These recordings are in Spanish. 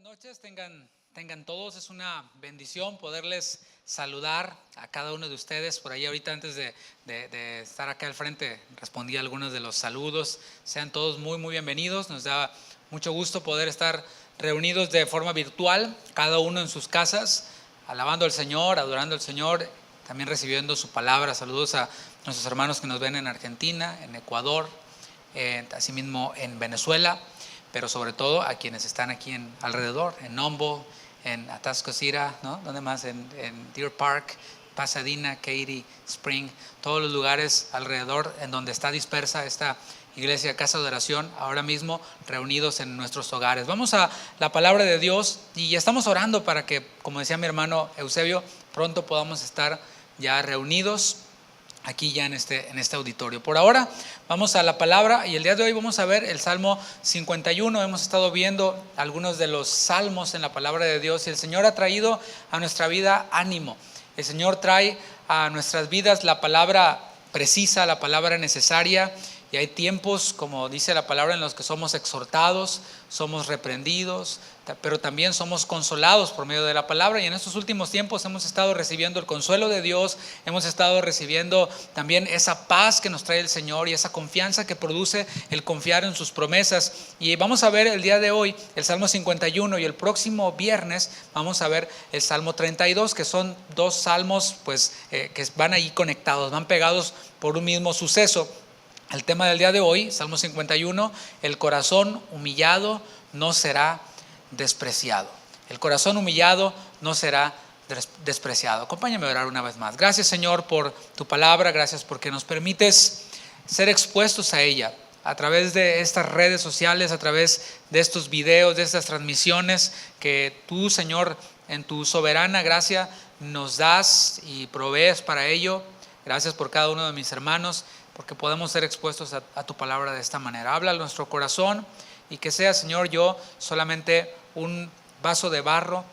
Buenas noches, tengan todos, es una bendición poderles saludar a cada uno de ustedes. Por ahí ahorita antes de estar acá al frente respondí a algunos de los saludos. Sean todos muy bienvenidos, nos da mucho gusto poder estar reunidos de forma virtual, cada uno en sus casas, alabando al Señor, adorando al Señor, también recibiendo su palabra. Saludos a nuestros hermanos que nos ven en Argentina, en Ecuador, asimismo en Venezuela, pero sobre todo a quienes están aquí alrededor, en Nombo, en Atascocita, ¿no? ¿Dónde más? En Deer Park, Pasadena, Katy, Spring, todos los lugares alrededor en donde está dispersa esta iglesia, casa de oración, ahora mismo reunidos en nuestros hogares. Vamos a la palabra de Dios y estamos orando para que, como decía mi hermano Eusebio, pronto podamos estar ya reunidos aquí ya en este auditorio. Por ahora vamos a la palabra y el día de hoy vamos a ver el Salmo 51. Hemos estado viendo algunos de los salmos en la palabra de Dios y el Señor ha traído a nuestra vida ánimo. El Señor trae a nuestras vidas la palabra precisa, la palabra necesaria, y hay tiempos, como dice la palabra, en los que somos exhortados, somos reprendidos, pero también somos consolados por medio de la palabra. Y en estos últimos tiempos hemos estado recibiendo el consuelo de Dios, hemos estado recibiendo también esa paz que nos trae el Señor y esa confianza que produce el confiar en sus promesas. Y vamos a ver el día de hoy el Salmo 51 y el próximo viernes vamos a ver el Salmo 32, que son dos salmos que van ahí conectados, van pegados por un mismo suceso. El tema del día de hoy, Salmo 51, el corazón humillado no será despreciado. El corazón humillado no será despreciado. Acompáñame a orar una vez más. Gracias, Señor, por tu palabra. Gracias porque nos permites ser expuestos a ella a través de estas redes sociales, a través de estos videos, de estas transmisiones que tú, Señor, en tu soberana gracia nos das y provees para ello. Gracias por cada uno de mis hermanos, porque podemos ser expuestos a tu palabra de esta manera. Habla a nuestro corazón y que sea, Señor, yo solamente un vaso de barro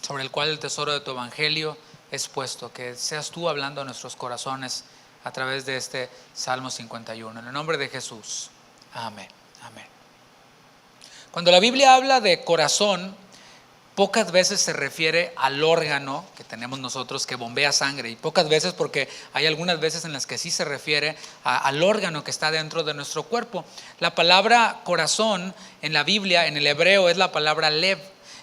sobre el cual el tesoro de tu evangelio es puesto. Que seas tú hablando a nuestros corazones a través de este Salmo 51. En el nombre de Jesús. Amén. Amén. Cuando la Biblia habla de corazón, pocas veces se refiere al órgano que tenemos nosotros que bombea sangre, y pocas veces porque hay algunas veces en las que sí se refiere al órgano que está dentro de nuestro cuerpo. La palabra corazón en la Biblia, en el hebreo, es la palabra lev,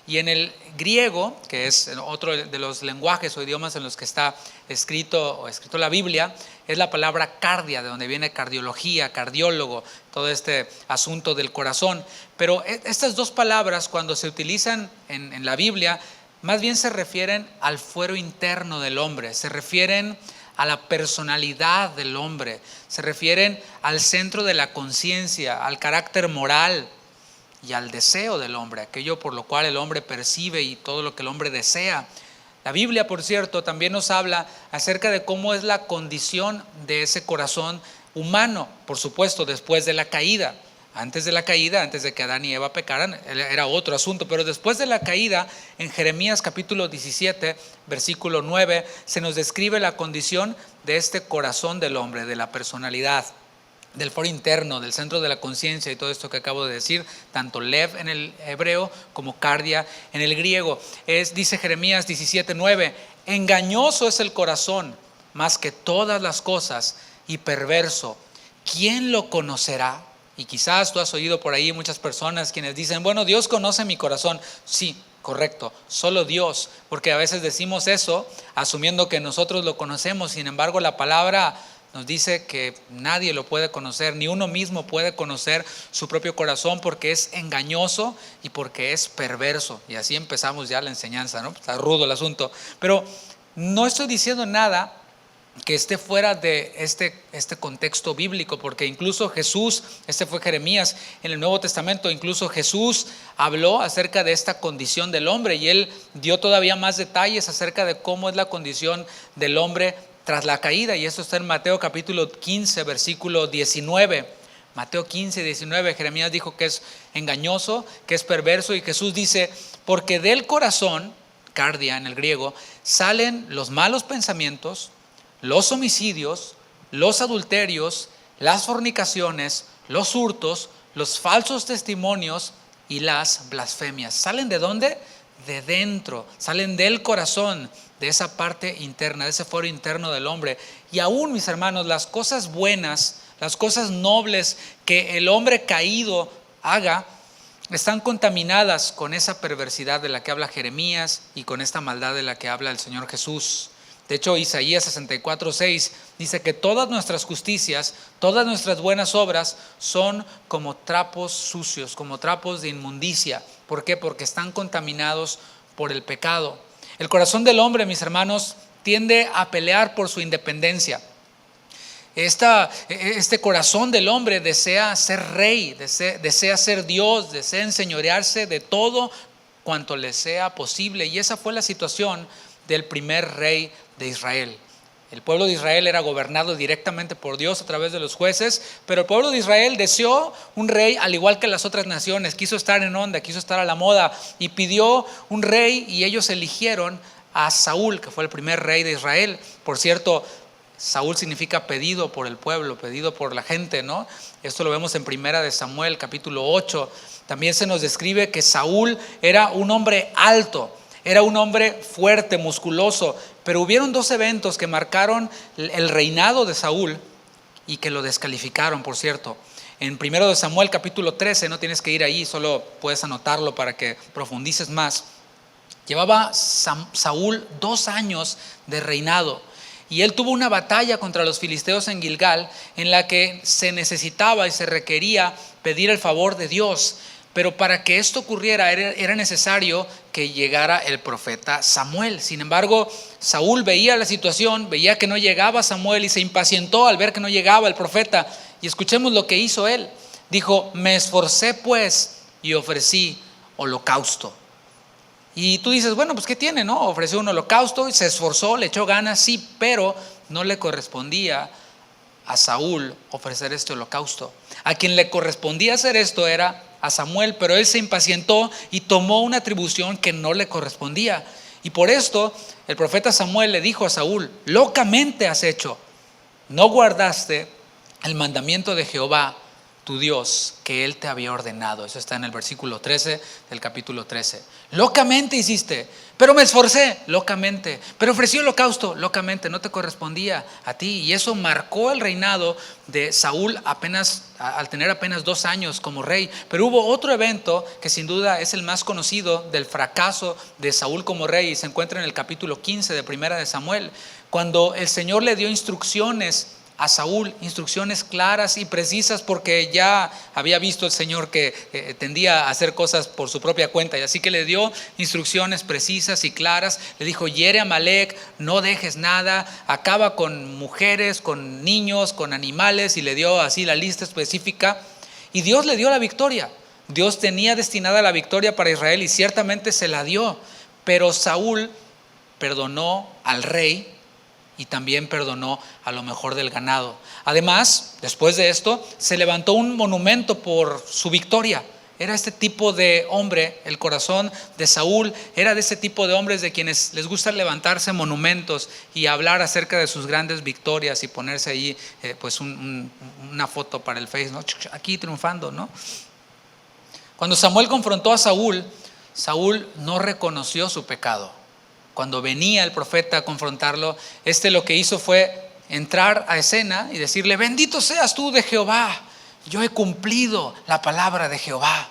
y en el griego, que es otro de los lenguajes o idiomas en los que está escrito la Biblia, es la palabra cardia, de donde viene cardiología, cardiólogo, todo este asunto del corazón. Pero estas dos palabras, cuando se utilizan en la Biblia, más bien se refieren al fuero interno del hombre, se refieren a la personalidad del hombre, se refieren al centro de la conciencia, al carácter moral y al deseo del hombre, aquello por lo cual el hombre percibe y todo lo que el hombre desea. La Biblia, por cierto, también nos habla acerca de cómo es la condición de ese corazón humano, por supuesto, después de la caída. Antes de la caída, antes de que Adán y Eva pecaran, era otro asunto, pero después de la caída, en Jeremías capítulo 17, versículo 9, se nos describe la condición de este corazón del hombre, de la personalidad, del foro interno, del centro de la conciencia y todo esto que acabo de decir, tanto lev en el hebreo como cardia en el griego. Dice Jeremías 17:9, engañoso es el corazón más que todas las cosas y perverso, ¿quién lo conocerá? Y quizás tú has oído por ahí muchas personas quienes dicen, bueno, Dios conoce mi corazón. Sí, correcto, solo Dios, porque a veces decimos eso asumiendo que nosotros lo conocemos. Sin embargo, la palabra nos dice que nadie lo puede conocer, ni uno mismo puede conocer su propio corazón, porque es engañoso y porque es perverso. Y así empezamos ya la enseñanza, ¿no? Está rudo el asunto. Pero no estoy diciendo nada que esté fuera de este contexto bíblico, porque incluso Jesús, fue Jeremías en el Nuevo Testamento, incluso Jesús habló acerca de esta condición del hombre y él dio todavía más detalles acerca de cómo es la condición del hombre tras la caída, y eso está en Mateo capítulo 15, versículo 19. Mateo 15, 19, Jeremías dijo que es engañoso, que es perverso, y Jesús dice, porque del corazón, cardia en el griego, salen los malos pensamientos, los homicidios, los adulterios, las fornicaciones, los hurtos, los falsos testimonios, y las blasfemias. ¿Salen de dónde? De dentro, salen del corazón, de esa parte interna, de ese foro interno del hombre. Y aún, mis hermanos, las cosas buenas, las cosas nobles que el hombre caído haga, están contaminadas con esa perversidad de la que habla Jeremías y con esta maldad de la que habla el Señor Jesús. De hecho, Isaías 64:6 dice que todas nuestras justicias, todas nuestras buenas obras son como trapos sucios, como trapos de inmundicia. ¿Por qué? Porque están contaminados por el pecado. El corazón del hombre, mis hermanos, tiende a pelear por su independencia. Este corazón del hombre desea ser rey, desea ser Dios, desea enseñorearse de todo cuanto le sea posible. Y esa fue la situación del primer rey de Israel. El pueblo de Israel era gobernado directamente por Dios a través de los jueces, pero el pueblo de Israel deseó un rey al igual que las otras naciones. Quiso estar en onda, quiso estar a la moda y pidió un rey, y ellos eligieron a Saúl, que fue el primer rey de Israel. Por cierto, Saúl significa pedido por el pueblo, pedido por la gente, ¿no? Esto lo vemos en Primera de Samuel, capítulo 8. También se nos describe que Saúl era un hombre alto, era un hombre fuerte, musculoso, pero hubieron dos eventos que marcaron el reinado de Saúl y que lo descalificaron, por cierto. En Primero de Samuel, capítulo 13, no tienes que ir ahí, solo puedes anotarlo para que profundices más. Llevaba Saúl 2 años de reinado. Y él tuvo una batalla contra los filisteos en Gilgal, en la que se necesitaba y se requería pedir el favor de Dios. Pero para que esto ocurriera era necesario que llegara el profeta Samuel. Sin embargo, Saúl veía la situación, veía que no llegaba Samuel y se impacientó al ver que no llegaba el profeta. Y escuchemos lo que hizo él. Dijo: me esforcé pues y ofrecí holocausto. Y tú dices, bueno, pues ¿qué tiene, no? Ofreció un holocausto y se esforzó, le echó ganas, sí, pero no le correspondía a Saúl ofrecer este holocausto. A quien le correspondía hacer esto era a Samuel, pero él se impacientó y tomó una atribución que no le correspondía. Y por esto el profeta Samuel le dijo a Saúl: locamente has hecho, no guardaste el mandamiento de Jehová tu Dios que él te había ordenado. Eso está en el versículo 13 del capítulo 13. Locamente hiciste, pero me esforcé, locamente, pero ofrecí holocausto, locamente, no te correspondía a ti. Y eso marcó el reinado de Saúl al tener apenas 2 años como rey. Pero hubo otro evento que sin duda es el más conocido del fracaso de Saúl como rey, y se encuentra en el capítulo 15 de Primera de Samuel, cuando el Señor le dio instrucciones a Saúl, instrucciones claras y precisas, porque ya había visto el Señor que tendía a hacer cosas por su propia cuenta, y así que le dio instrucciones precisas y claras. Le dijo: hiere a Amalec, no dejes nada, acaba con mujeres, con niños, con animales, y le dio así la lista específica, y Dios le dio la victoria. Dios tenía destinada la victoria para Israel y ciertamente se la dio, pero Saúl perdonó al rey y también perdonó a lo mejor del ganado. Además, después de esto, se levantó un monumento por su victoria. Era este tipo de hombre, el corazón de Saúl era de ese tipo de hombres de quienes les gusta levantarse monumentos y hablar acerca de sus grandes victorias y ponerse ahí pues una foto para el Face, ¿no? Aquí triunfando, ¿no? Cuando Samuel confrontó a Saúl, Saúl no reconoció su pecado. Cuando venía el profeta a confrontarlo, lo que hizo fue entrar a escena y decirle: bendito seas tú de Jehová, yo he cumplido la palabra de Jehová.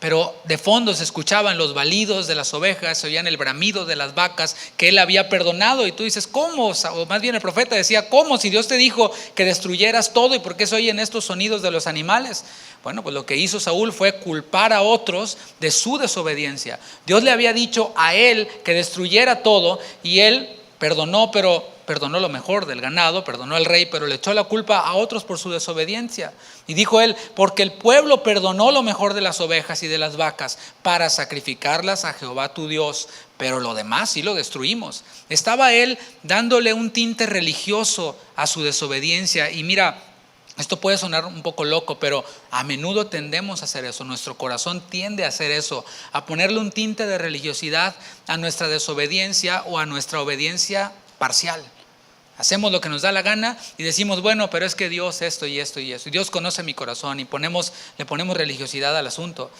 Pero de fondo se escuchaban los balidos de las ovejas, se oían el bramido de las vacas que él había perdonado. Y tú dices: ¿cómo? O más bien el profeta decía: ¿cómo? Si Dios te dijo que destruyeras todo, ¿y por qué se oyen estos sonidos de los animales? Bueno, pues lo que hizo Saúl fue culpar a otros de su desobediencia. Dios le había dicho a él que destruyera todo y él perdonó, pero perdonó lo mejor del ganado, perdonó al rey, pero le echó la culpa a otros por su desobediencia. Y dijo él: porque el pueblo perdonó lo mejor de las ovejas y de las vacas para sacrificarlas a Jehová tu Dios, pero lo demás sí lo destruimos. Estaba él dándole un tinte religioso a su desobediencia. Y mira, esto puede sonar un poco loco, pero a menudo tendemos a hacer eso. Nuestro corazón tiende a hacer eso, a ponerle un tinte de religiosidad a nuestra desobediencia o a nuestra obediencia parcial. Hacemos lo que nos da la gana y decimos: bueno, pero es que Dios esto y esto y eso. Y Dios conoce mi corazón, y le ponemos religiosidad al asunto.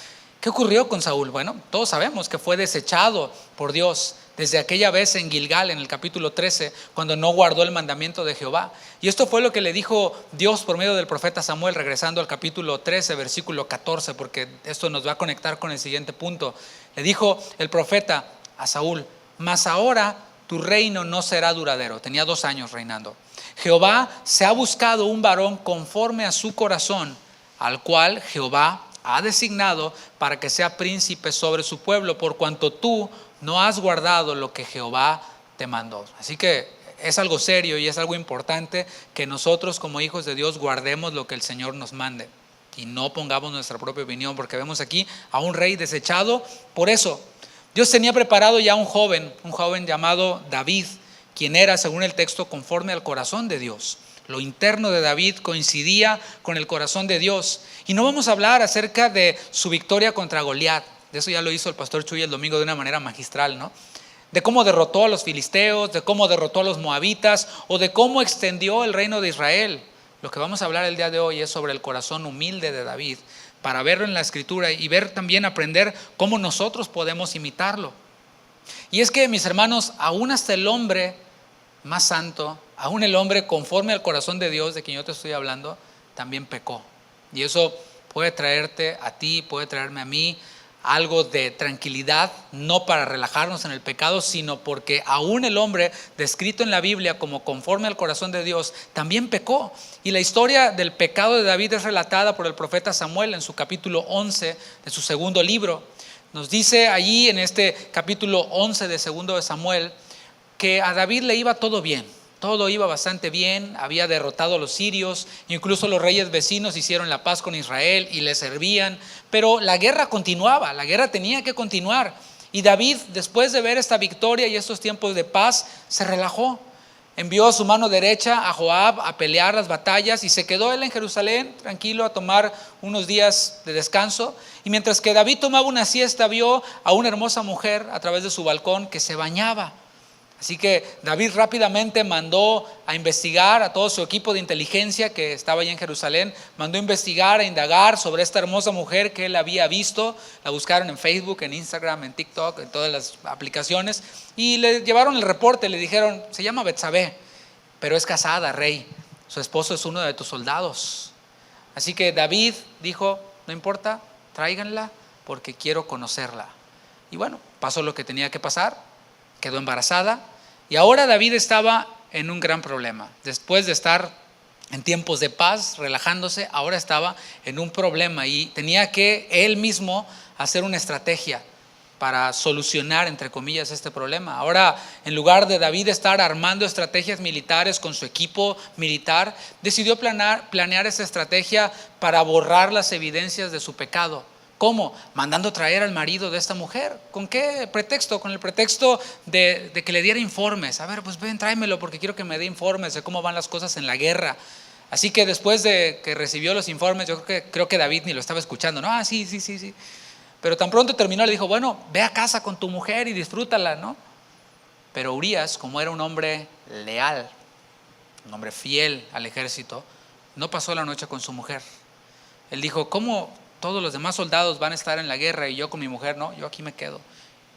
¿Qué ocurrió con Saúl? Bueno, todos sabemos que fue desechado por Dios desde aquella vez en Gilgal, en el capítulo 13, cuando no guardó el mandamiento de Jehová. Y esto fue lo que le dijo Dios por medio del profeta Samuel, regresando al capítulo 13, versículo 14, porque esto nos va a conectar con el siguiente punto. Le dijo el profeta a Saúl: mas ahora tu reino no será duradero. Tenía 2 años reinando. Jehová se ha buscado un varón conforme a su corazón, al cual Jehová ha designado para que sea príncipe sobre su pueblo, por cuanto tú no has guardado lo que Jehová te mandó. Así que es algo serio y es algo importante que nosotros como hijos de Dios guardemos lo que el Señor nos mande y no pongamos nuestra propia opinión, porque vemos aquí a un rey desechado. Por eso Dios tenía preparado ya un joven llamado David, quien era, según el texto, conforme al corazón de Dios. Lo interno de David coincidía con el corazón de Dios. Y no vamos a hablar acerca de su victoria contra Goliat. De eso ya lo hizo el pastor Chuy el domingo de una manera magistral, ¿no? De cómo derrotó a los filisteos, de cómo derrotó a los moabitas o de cómo extendió el reino de Israel. Lo que vamos a hablar el día de hoy es sobre el corazón humilde de David, para verlo en la Escritura y ver también, aprender cómo nosotros podemos imitarlo. Y es que, mis hermanos, aún hasta el hombre más santo, aún el hombre conforme al corazón de Dios, de quien yo te estoy hablando, también pecó. Y eso puede traerte a ti, puede traerme a mí algo de tranquilidad, no para relajarnos en el pecado, sino porque aún el hombre descrito en la Biblia como conforme al corazón de Dios también pecó. Y la historia del pecado de David es relatada por el profeta Samuel en su capítulo 11 de su segundo libro. Nos dice allí en este capítulo 11 de segundo de Samuel que a David le iba todo bien. Todo iba bastante bien, había derrotado a los sirios, incluso los reyes vecinos hicieron la paz con Israel y le servían, pero la guerra continuaba, la guerra tenía que continuar. Y David, después de ver esta victoria y estos tiempos de paz, se relajó. Envió a su mano derecha a Joab a pelear las batallas y se quedó él en Jerusalén, tranquilo, a tomar unos días de descanso. Y mientras que David tomaba una siesta, vio a una hermosa mujer a través de su balcón que se bañaba. Así que David rápidamente mandó a investigar a todo su equipo de inteligencia que estaba allí en Jerusalén, mandó a investigar, a indagar sobre esta hermosa mujer que él había visto. La buscaron en Facebook, en Instagram, en TikTok, en todas las aplicaciones, y le llevaron el reporte. Le dijeron: se llama Betsabé, pero es casada, rey, su esposo es uno de tus soldados. Así que David dijo: no importa, tráiganla porque quiero conocerla. Y bueno, pasó lo que tenía que pasar, quedó embarazada. Y ahora David estaba en un gran problema. Después de estar en tiempos de paz, relajándose, ahora estaba en un problema y tenía que él mismo hacer una estrategia para solucionar, entre comillas, este problema. Ahora, en lugar de David estar armando estrategias militares con su equipo militar, decidió planear esa estrategia para borrar las evidencias de su pecado. ¿Cómo? Mandando traer al marido de esta mujer. ¿Con qué pretexto? Con el pretexto de que le diera informes. A ver, pues ven, tráemelo porque quiero que me dé informes de cómo van las cosas en la guerra. Así que después de que recibió los informes, yo creo que David ni lo estaba escuchando. No, sí. Pero tan pronto terminó, le dijo: bueno, ve a casa con tu mujer y disfrútala, ¿no? Pero Urías, como era un hombre leal, un hombre fiel al ejército, no pasó la noche con su mujer. Él dijo: ¿cómo todos los demás soldados van a estar en la guerra y yo con mi mujer? No, yo aquí me quedo.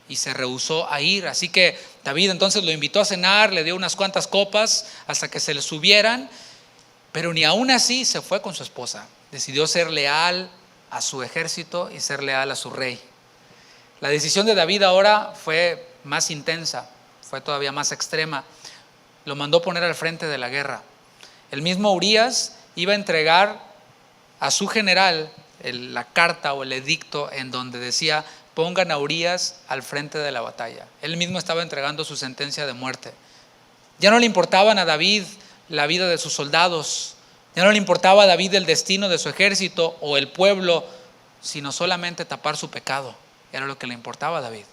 Y se rehusó a ir. Así que David entonces lo invitó a cenar, le dio unas cuantas copas hasta que se le subieran, pero ni aún así se fue con su esposa. Decidió ser leal a su ejército y ser leal a su rey. La decisión de David ahora fue más intensa, fue todavía más extrema. Lo mandó poner al frente de la guerra. El mismo Urías iba a entregar a su general la carta o el edicto en donde decía: pongan a Urías al frente de la batalla. Él mismo estaba entregando su sentencia de muerte. Ya no le importaban a David la vida de sus soldados, ya no le importaba a David el destino de su ejército o el pueblo, sino solamente tapar su pecado. Era lo que le importaba a David.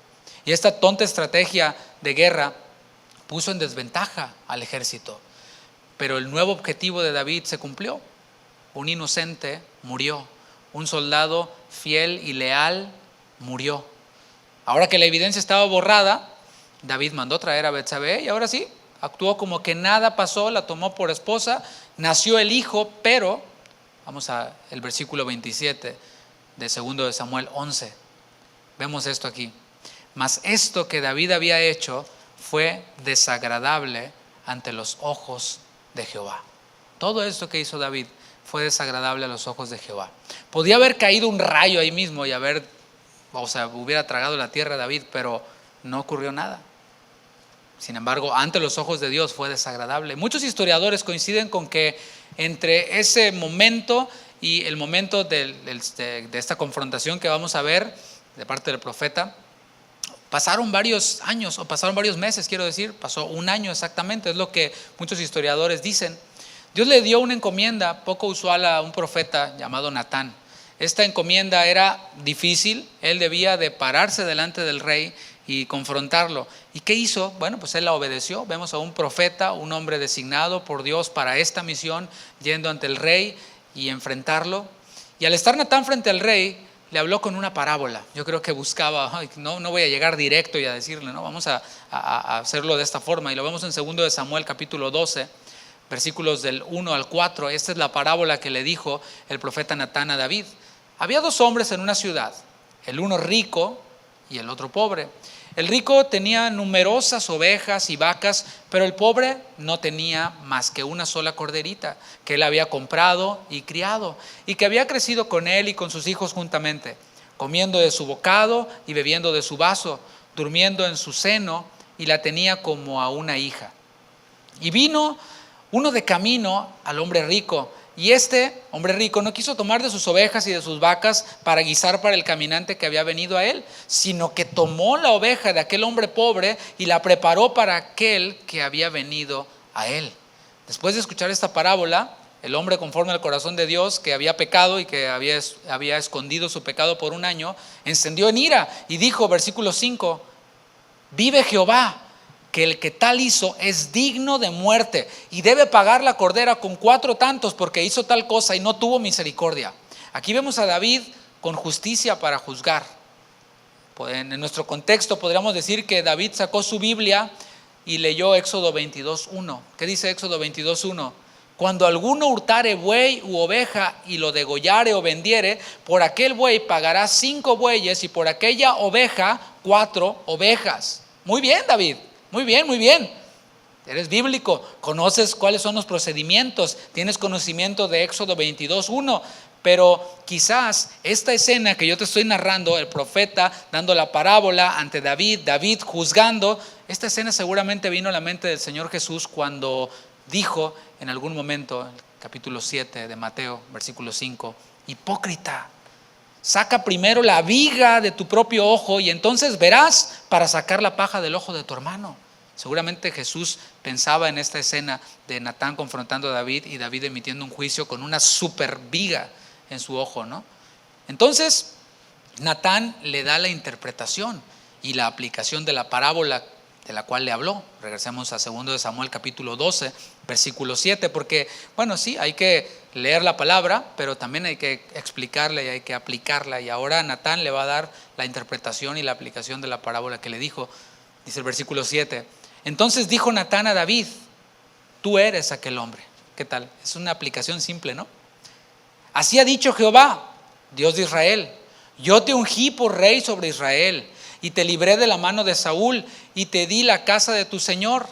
Y esta tonta estrategia de guerra puso en desventaja al ejército. Pero el nuevo objetivo de David se cumplió. Un inocente murió. Un soldado fiel y leal murió. Ahora que la evidencia estaba borrada, David mandó traer a Betsabé y ahora sí, actuó como que nada pasó, la tomó por esposa, nació el hijo, pero, vamos al versículo 27 de 2 de Samuel 11. vemos esto aquí. Mas esto que David había hecho fue desagradable ante los ojos de Jehová. Todo esto que hizo David fue desagradable a los ojos de Jehová. Podía haber caído un rayo ahí mismo y hubiera tragado la tierra a David, pero no ocurrió nada. Sin embargo, ante los ojos de Dios fue desagradable. Muchos historiadores coinciden con que entre ese momento y el momento de esta confrontación que vamos a ver de parte del profeta, pasaron varios años, o pasaron varios meses, pasó un año exactamente, es lo que muchos historiadores dicen. Dios le dio una encomienda poco usual a un profeta llamado Natán. Esta encomienda era difícil, él debía de pararse delante del rey y confrontarlo. ¿Y qué hizo? Bueno, pues él la obedeció. Vemos a un profeta, un hombre designado por Dios para esta misión, yendo ante el rey y enfrentarlo. Y al estar Natán frente al rey, le habló con una parábola. Yo creo que buscaba, no voy a llegar directo y a decirle, no, vamos a hacerlo de esta forma. Y lo vemos en 2 de Samuel capítulo 12, versículos del 1 al 4. Esta es la parábola que le dijo el profeta Natán a David. Había 2 hombres en una ciudad, el uno rico y el otro pobre. El rico tenía numerosas ovejas y vacas, pero el pobre no tenía más que una sola corderita que él había comprado y criado, y que había crecido con él y con sus hijos juntamente, comiendo de su bocado y bebiendo de su vaso, durmiendo en su seno, y la tenía como a una hija. Y vino uno de camino al hombre rico, y este hombre rico no quiso tomar de sus ovejas y de sus vacas para guisar para el caminante que había venido a él, sino que tomó la oveja de aquel hombre pobre y la preparó para aquel que había venido a él. Después de escuchar esta parábola, el hombre, conforme al corazón de Dios, que había pecado y que había escondido su pecado por un año, encendió en ira y dijo, versículo 5, vive Jehová, que el que tal hizo es digno de muerte y debe pagar la cordera con 4 tantos porque hizo tal cosa y no tuvo misericordia. Aquí vemos a David con justicia para juzgar. En nuestro contexto podríamos decir que David sacó su Biblia y leyó Éxodo 22:1. ¿Qué dice Éxodo 22:1? Cuando alguno hurtare buey u oveja y lo degollare o vendiere, por aquel buey pagará 5 bueyes y por aquella oveja 4 ovejas. Muy bien, David. Muy bien, muy bien. Eres bíblico, conoces cuáles son los procedimientos, tienes conocimiento de Éxodo 22:1, pero quizás esta escena que yo te estoy narrando, el profeta dando la parábola ante David, David juzgando, esta escena seguramente vino a la mente del Señor Jesús cuando dijo en algún momento, el capítulo 7 de Mateo, versículo 5, hipócrita, saca primero la viga de tu propio ojo y entonces verás para sacar la paja del ojo de tu hermano. Seguramente Jesús pensaba en esta escena de Natán confrontando a David y David emitiendo un juicio con una super viga en su ojo, ¿no? Entonces Natán le da la interpretación y la aplicación de la parábola de la cual le habló. Regresemos a 2 de Samuel capítulo 12, versículo 7, porque, bueno, sí, hay que leer la palabra, pero también hay que explicarla y hay que aplicarla. Y ahora Natán le va a dar la interpretación y la aplicación de la parábola que le dijo. Dice el versículo 7, entonces dijo Natán a David, tú eres aquel hombre. ¿Qué tal? Es una aplicación simple, ¿no? Así ha dicho Jehová, Dios de Israel, yo te ungí por rey sobre Israel y te libré de la mano de Saúl y te di la casa de tu Señor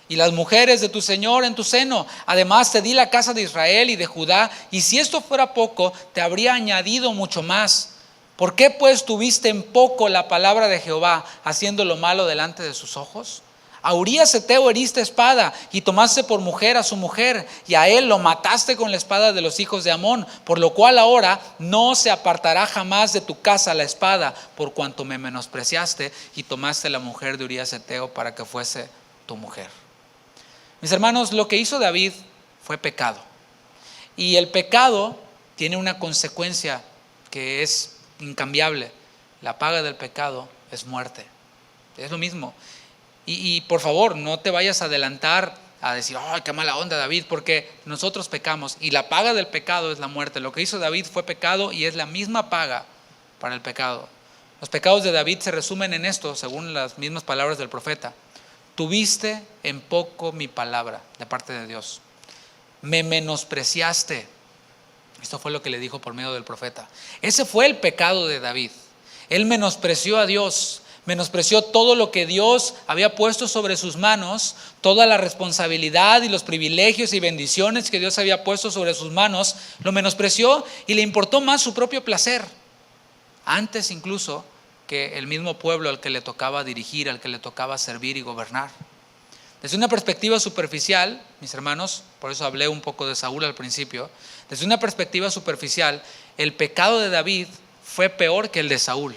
y las mujeres de tu Señor en tu seno. Además te di la casa de Israel y de Judá, y si esto fuera poco, te habría añadido mucho más. ¿Por qué pues tuviste en poco la palabra de Jehová, haciendo lo malo delante de sus ojos? A Urías Heteo heriste espada y tomaste por mujer a su mujer, y a él lo mataste con la espada de los hijos de Amón, por lo cual ahora no se apartará jamás de tu casa la espada, por cuanto me menospreciaste y tomaste la mujer de Urías Heteo para que fuese tu mujer. Mis hermanos, lo que hizo David fue pecado, y el pecado tiene una consecuencia que es incambiable. La paga del pecado es muerte. Es lo mismo. Y por favor, no te vayas a adelantar a decir, ¡ay, qué mala onda David! Porque nosotros pecamos y la paga del pecado es la muerte. Lo que hizo David fue pecado y es la misma paga para el pecado. Los pecados de David se resumen en esto, según las mismas palabras del profeta. Tuviste en poco mi palabra de parte de Dios. Me menospreciaste. Esto fue lo que le dijo por medio del profeta. Ese fue el pecado de David. Él menospreció a Dios, menospreció todo lo que Dios había puesto sobre sus manos, toda la responsabilidad y los privilegios y bendiciones que Dios había puesto sobre sus manos, lo menospreció y le importó más su propio placer, antes incluso que el mismo pueblo al que le tocaba dirigir, al que le tocaba servir y gobernar. Desde una perspectiva superficial, mis hermanos, por eso hablé un poco de Saúl al principio, desde una perspectiva superficial, el pecado de David fue peor que el de Saúl.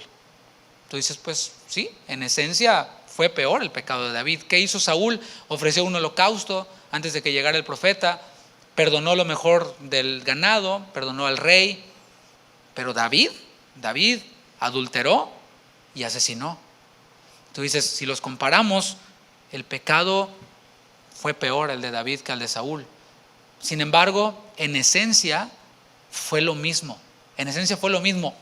Tú dices, pues sí, en esencia fue peor el pecado de David. ¿Qué hizo Saúl? Ofreció un holocausto antes de que llegara el profeta, perdonó lo mejor del ganado, perdonó al rey, pero David adulteró y asesinó. Tú dices, si los comparamos, el pecado fue peor el de David que el de Saúl. Sin embargo, en esencia fue lo mismo.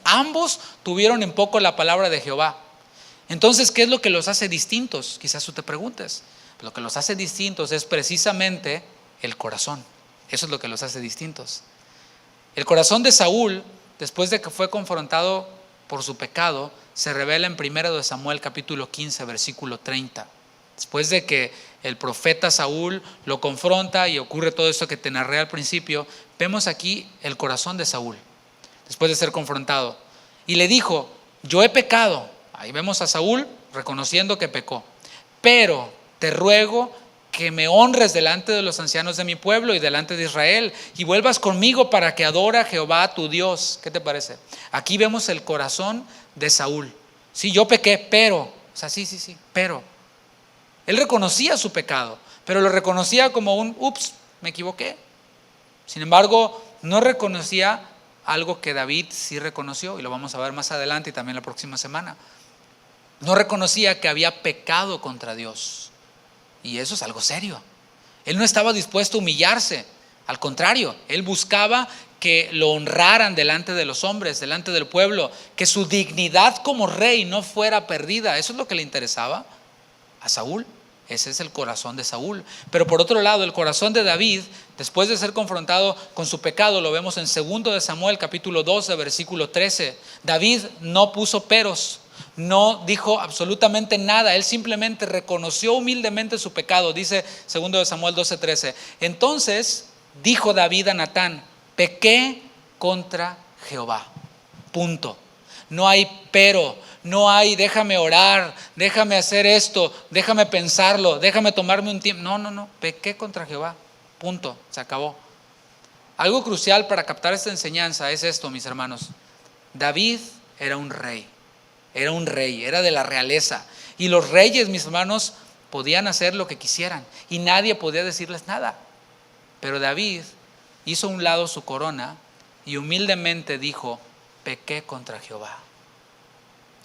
Ambos tuvieron en poco la palabra de Jehová. Entonces, ¿qué es lo que los hace distintos? Quizás tú te preguntes. Lo que los hace distintos es precisamente el corazón. Eso es lo que los hace distintos. El corazón de Saúl, después de que fue confrontado por su pecado, se revela en 1 Samuel capítulo 15, versículo 30. Después de que el profeta Saúl lo confronta y ocurre todo esto que te narré al principio, vemos aquí el corazón de Saúl, después de ser confrontado. Y le dijo, yo he pecado. Ahí vemos a Saúl reconociendo que pecó. Pero te ruego que me honres delante de los ancianos de mi pueblo y delante de Israel y vuelvas conmigo para que adore a Jehová tu Dios. ¿Qué te parece? Aquí vemos el corazón de Saúl. Sí, yo pequé, pero, pero. Él reconocía su pecado, pero lo reconocía como un, me equivoqué. Sin embargo, no reconocía algo que David sí reconoció, y lo vamos a ver más adelante y también la próxima semana. No reconocía que había pecado contra Dios. Y eso es algo serio. Él no estaba dispuesto a humillarse. Al contrario, él buscaba que lo honraran delante de los hombres, delante del pueblo, que su dignidad como rey no fuera perdida. Eso es lo que le interesaba a Saúl. Ese es el corazón de Saúl. Pero por otro lado, el corazón de David, después de ser confrontado con su pecado, lo vemos en 2 Samuel capítulo 12, versículo 13. David no puso peros, no dijo absolutamente nada. Él simplemente reconoció humildemente su pecado. Dice 2 Samuel 12, 13. Entonces dijo David a Natán, pequé contra Jehová. Punto. No hay pero, no hay déjame orar, déjame hacer esto, déjame pensarlo, déjame tomarme un tiempo. No, pequé contra Jehová, punto, se acabó. Algo crucial para captar esta enseñanza es esto, mis hermanos. David era un rey, era de la realeza. Y los reyes, mis hermanos, podían hacer lo que quisieran y nadie podía decirles nada. Pero David hizo a un lado su corona y humildemente dijo, pequé contra Jehová.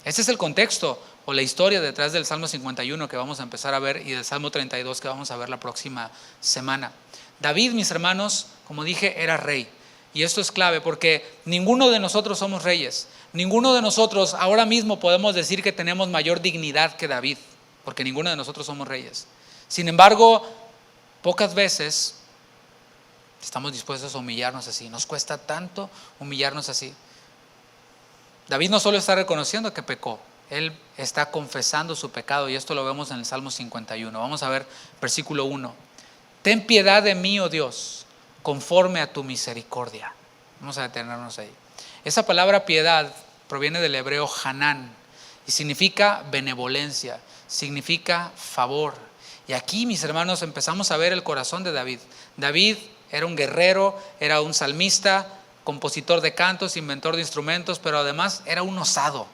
Ese es el contexto o la historia detrás del Salmo 51 que vamos a empezar a ver y del Salmo 32 que vamos a ver la próxima semana. David, mis hermanos, como dije, era rey. Y esto es clave porque ninguno de nosotros somos reyes. Ninguno de nosotros ahora mismo podemos decir que tenemos mayor dignidad que David, porque ninguno de nosotros somos reyes. Sin embargo, pocas veces estamos dispuestos a humillarnos así. Nos cuesta tanto humillarnos así. David no solo está reconociendo que pecó, él está confesando su pecado y esto lo vemos en el Salmo 51. Vamos a ver versículo 1. Ten piedad de mí, oh Dios, conforme a tu misericordia. Vamos a detenernos ahí. Esa palabra piedad proviene del hebreo hanán y significa benevolencia, significa favor. Y aquí, mis hermanos, empezamos a ver el corazón de David. David era un guerrero, era un salmista, compositor de cantos, inventor de instrumentos, pero además era un osado,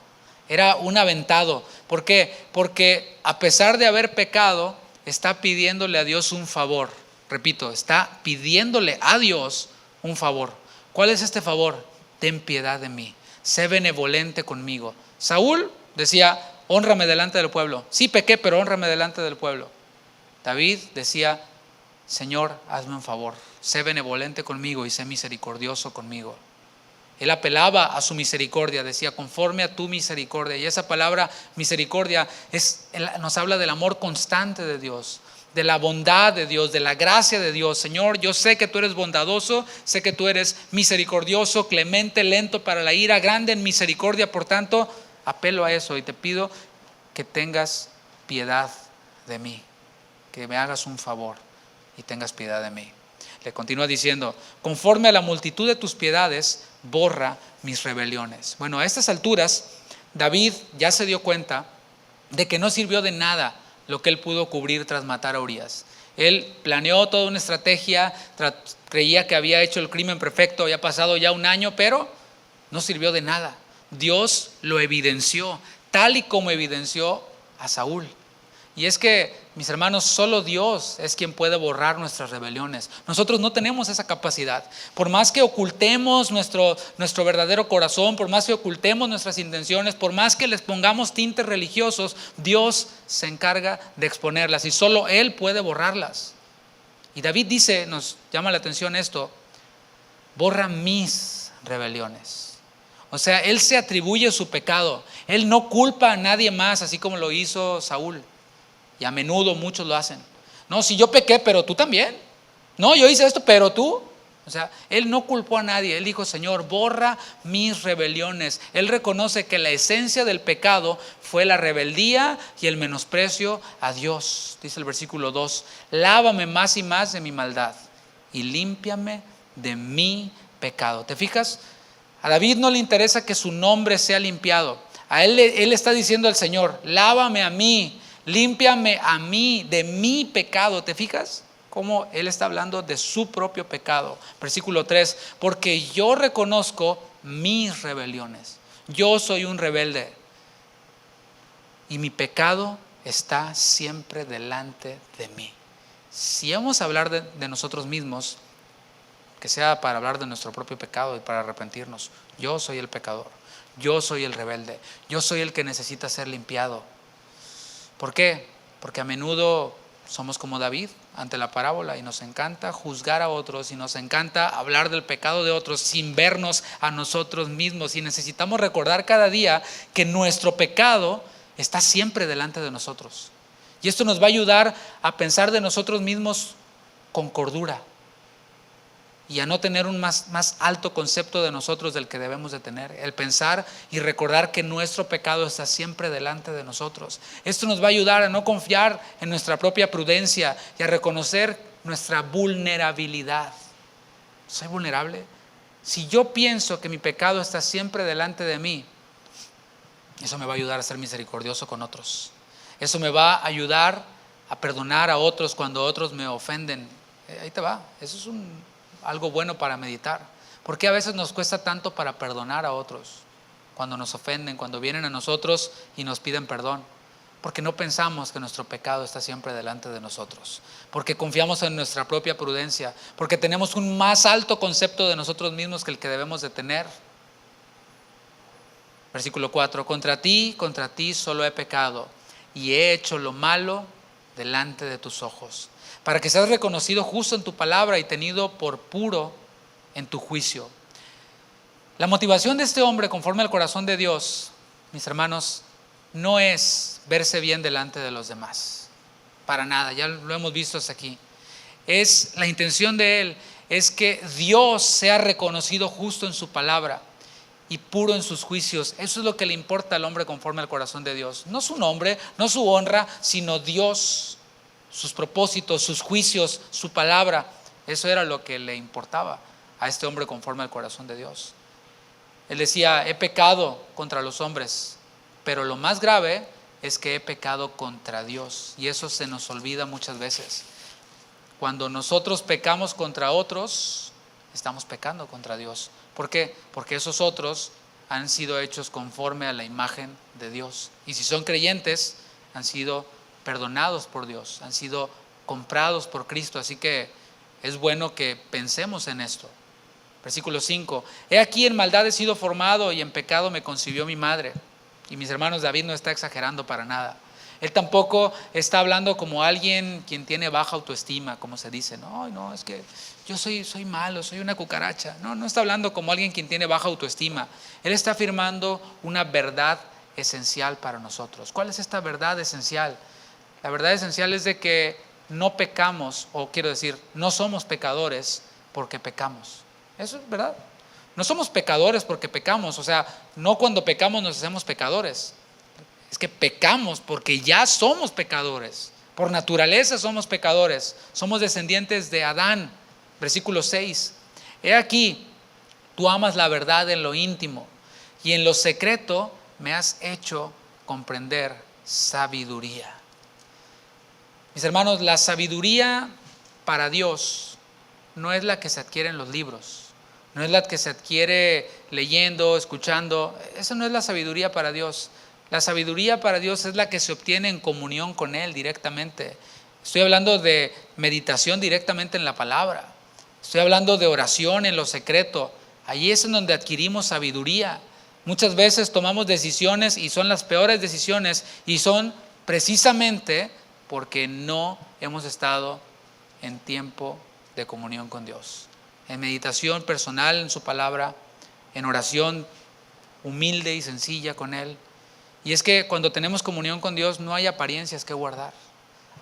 era un aventado. ¿Por qué? Porque a pesar de haber pecado, está pidiéndole a Dios un favor. Repito, está pidiéndole a Dios un favor. ¿Cuál es este favor? Ten piedad de mí, sé benevolente conmigo. Saúl decía, hónrame delante del pueblo. Sí pequé, pero hónrame delante del pueblo. David decía, Señor, hazme un favor, sé benevolente conmigo y sé misericordioso conmigo. Él apelaba a su misericordia, decía, conforme a tu misericordia. Y esa palabra misericordia nos habla del amor constante de Dios, de la bondad de Dios, de la gracia de Dios. Señor, yo sé que tú eres bondadoso, sé que tú eres misericordioso, clemente, lento para la ira, grande en misericordia. Por tanto, apelo a eso y te pido que tengas piedad de mí, que me hagas un favor y tengas piedad de mí. Le continúa diciendo, conforme a la multitud de tus piedades, borra mis rebeliones. Bueno, a estas alturas, David ya se dio cuenta de que no sirvió de nada lo que él pudo cubrir tras matar a Urías. Él planeó toda una estrategia, creía que había hecho el crimen perfecto, había pasado ya un año, pero no sirvió de nada. Dios lo evidenció, tal y como evidenció a Saúl. Y es que, mis hermanos, solo Dios es quien puede borrar nuestras rebeliones. Nosotros no tenemos esa capacidad. Por más que ocultemos nuestro verdadero corazón, por más que ocultemos nuestras intenciones, por más que les pongamos tintes religiosos, Dios se encarga de exponerlas y solo Él puede borrarlas. Y David dice, nos llama la atención esto, borra mis rebeliones. O sea, Él se atribuye su pecado. Él no culpa a nadie más, así como lo hizo Saúl. Y a menudo muchos lo hacen. No, si yo pequé, pero tú también. No, yo hice esto, pero tú. O sea, él no culpó a nadie. Él dijo, Señor, borra mis rebeliones. Él reconoce que la esencia del pecado fue la rebeldía y el menosprecio a Dios. Dice el versículo 2, lávame más y más de mi maldad y límpiame de mi pecado. ¿Te fijas? A David no le interesa que su nombre sea limpiado. A él está diciendo al Señor, lávame a mí, límpiame a mí de mi pecado. ¿Te fijas cómo él está hablando de su propio pecado? Versículo 3, porque yo reconozco mis rebeliones. Yo soy un rebelde y mi pecado está siempre delante de mí. Si vamos a hablar de nosotros mismos, que sea para hablar de nuestro propio pecado y para arrepentirnos. Yo soy el pecador, yo soy el rebelde, yo soy el que necesita ser limpiado. ¿Por qué? Porque a menudo somos como David ante la parábola y nos encanta juzgar a otros y nos encanta hablar del pecado de otros sin vernos a nosotros mismos, y necesitamos recordar cada día que nuestro pecado está siempre delante de nosotros. Y esto nos va a ayudar a pensar de nosotros mismos con cordura y a no tener un más alto concepto de nosotros del que debemos de tener. El pensar y recordar que nuestro pecado está siempre delante de nosotros. Esto nos va a ayudar a no confiar en nuestra propia prudencia y a reconocer nuestra vulnerabilidad. ¿Soy vulnerable? Si yo pienso que mi pecado está siempre delante de mí, eso me va a ayudar a ser misericordioso con otros. Eso me va a ayudar a perdonar a otros cuando otros me ofenden. Ahí te va. Eso es algo bueno para meditar. ¿Por qué a veces nos cuesta tanto para perdonar a otros? Cuando nos ofenden, cuando vienen a nosotros y nos piden perdón. Porque no pensamos que nuestro pecado está siempre delante de nosotros. Porque confiamos en nuestra propia prudencia. Porque tenemos un más alto concepto de nosotros mismos que el que debemos de tener. Versículo 4. Contra ti solo he pecado y he hecho lo malo delante de tus ojos, para que seas reconocido justo en tu palabra y tenido por puro en tu juicio. La motivación de este hombre, conforme al corazón de Dios, mis hermanos, no es verse bien delante de los demás. Para nada, ya lo hemos visto hasta aquí. La intención de él es que Dios sea reconocido justo en su palabra y puro en sus juicios. Eso es lo que le importa al hombre conforme al corazón de Dios. No su nombre, no su honra, sino Dios, sus propósitos, sus juicios, su palabra. Eso era lo que le importaba a este hombre conforme al corazón de Dios. Él decía, he pecado contra los hombres, pero lo más grave es que he pecado contra Dios. Y eso se nos olvida muchas veces. Cuando nosotros pecamos contra otros, estamos pecando contra Dios. ¿Por qué? Porque esos otros han sido hechos conforme a la imagen de Dios. Y si son creyentes, han sido perdonados por Dios, han sido comprados por Cristo. Así que es bueno que pensemos en esto. Versículo 5. He aquí en maldad he sido formado y en pecado me concibió mi madre. Y mis hermanos, David no está exagerando para nada. Él tampoco está hablando como alguien quien tiene baja autoestima, como se dice. No, es que yo soy malo, soy una cucaracha. No está hablando como alguien quien tiene baja autoestima. Él está afirmando una verdad esencial para nosotros. ¿Cuál es esta verdad esencial? La verdad esencial es de que no pecamos, o quiero decir, no somos pecadores porque pecamos. Eso es verdad. No somos pecadores porque pecamos, o sea, no cuando pecamos nos hacemos pecadores. Es que pecamos porque ya somos pecadores. Por naturaleza somos pecadores. Somos descendientes de Adán. Versículo 6. He aquí, tú amas la verdad en lo íntimo y en lo secreto me has hecho comprender sabiduría. Mis hermanos, la sabiduría para Dios no es la que se adquiere en los libros. No es la que se adquiere leyendo, escuchando. Esa no es la sabiduría para Dios. La sabiduría para Dios es la que se obtiene en comunión con Él directamente. Estoy hablando de meditación directamente en la palabra. Estoy hablando de oración en lo secreto. Ahí es en donde adquirimos sabiduría. Muchas veces tomamos decisiones y son las peores decisiones y son precisamente porque no hemos estado en tiempo de comunión con Dios. En meditación personal en su palabra, en oración humilde y sencilla con Él. Y es que cuando tenemos comunión con Dios no hay apariencias que guardar.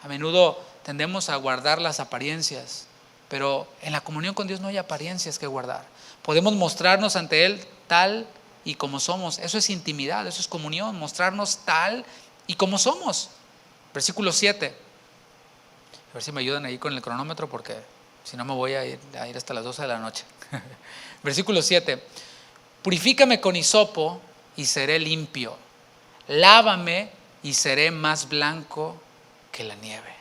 A menudo tendemos a guardar las apariencias, pero en la comunión con Dios no hay apariencias que guardar. Podemos mostrarnos ante Él tal y como somos. Eso es intimidad, eso es comunión, mostrarnos tal y como somos. Versículo 7. A ver si me ayudan ahí con el cronómetro porque si no me voy a ir hasta las 12 de la noche. Versículo 7. Purifícame con hisopo y seré limpio. Lávame y seré más blanco que la nieve.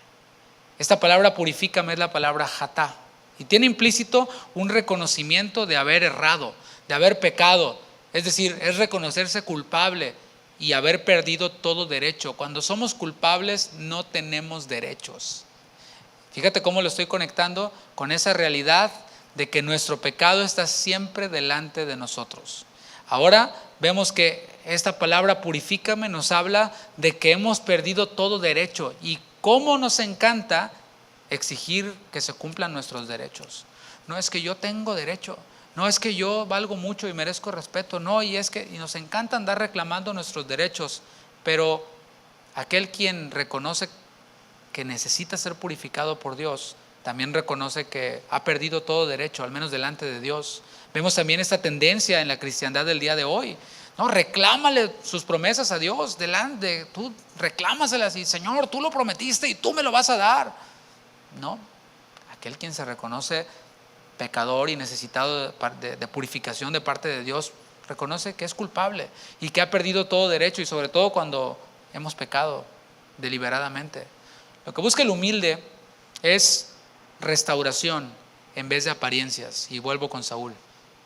Esta palabra purifícame es la palabra jatá y tiene implícito un reconocimiento de haber errado, de haber pecado. Es decir, es reconocerse culpable y haber perdido todo derecho. Cuando somos culpables no tenemos derechos. Fíjate cómo lo estoy conectando con esa realidad de que nuestro pecado está siempre delante de nosotros. Ahora vemos que esta palabra purifícame nos habla de que hemos perdido todo derecho y cómo nos encanta exigir que se cumplan nuestros derechos. No es que yo tengo derecho, no es que yo valgo mucho y merezco respeto, no, y nos encanta andar reclamando nuestros derechos, pero aquel quien reconoce que necesita ser purificado por Dios, también reconoce que ha perdido todo derecho, al menos delante de Dios. Vemos también esta tendencia en la cristiandad del día de hoy. No, reclámale sus promesas a Dios, tú reclámaselas y Señor, tú lo prometiste y tú me lo vas a dar. No, aquel quien se reconoce pecador y necesitado de purificación de parte de Dios, reconoce que es culpable y que ha perdido todo derecho y sobre todo cuando hemos pecado deliberadamente. Lo que busca el humilde es restauración en vez de apariencias. Y vuelvo con Saúl.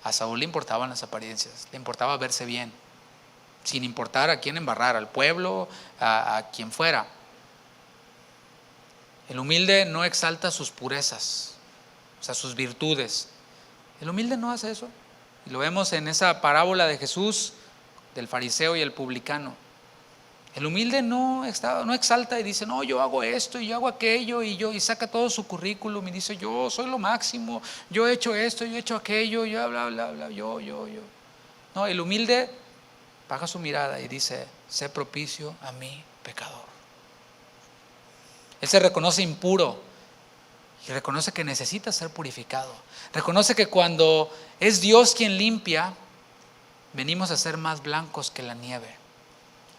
A Saúl le importaban las apariencias, le importaba verse bien, sin importar a quién embarrar, al pueblo, a quien fuera. El humilde no exalta sus purezas, o sea, sus virtudes. El humilde no hace eso. Y lo vemos en esa parábola de Jesús, del fariseo y el publicano. El humilde no exalta y dice, no, yo hago esto y yo hago aquello y saca todo su currículum y dice, yo soy lo máximo, yo he hecho esto, yo he hecho aquello, yo bla, bla, bla, yo. No, el humilde baja su mirada y dice, sé propicio a mi pecador. Él se reconoce impuro y reconoce que necesita ser purificado. Reconoce que cuando es Dios quien limpia, venimos a ser más blancos que la nieve.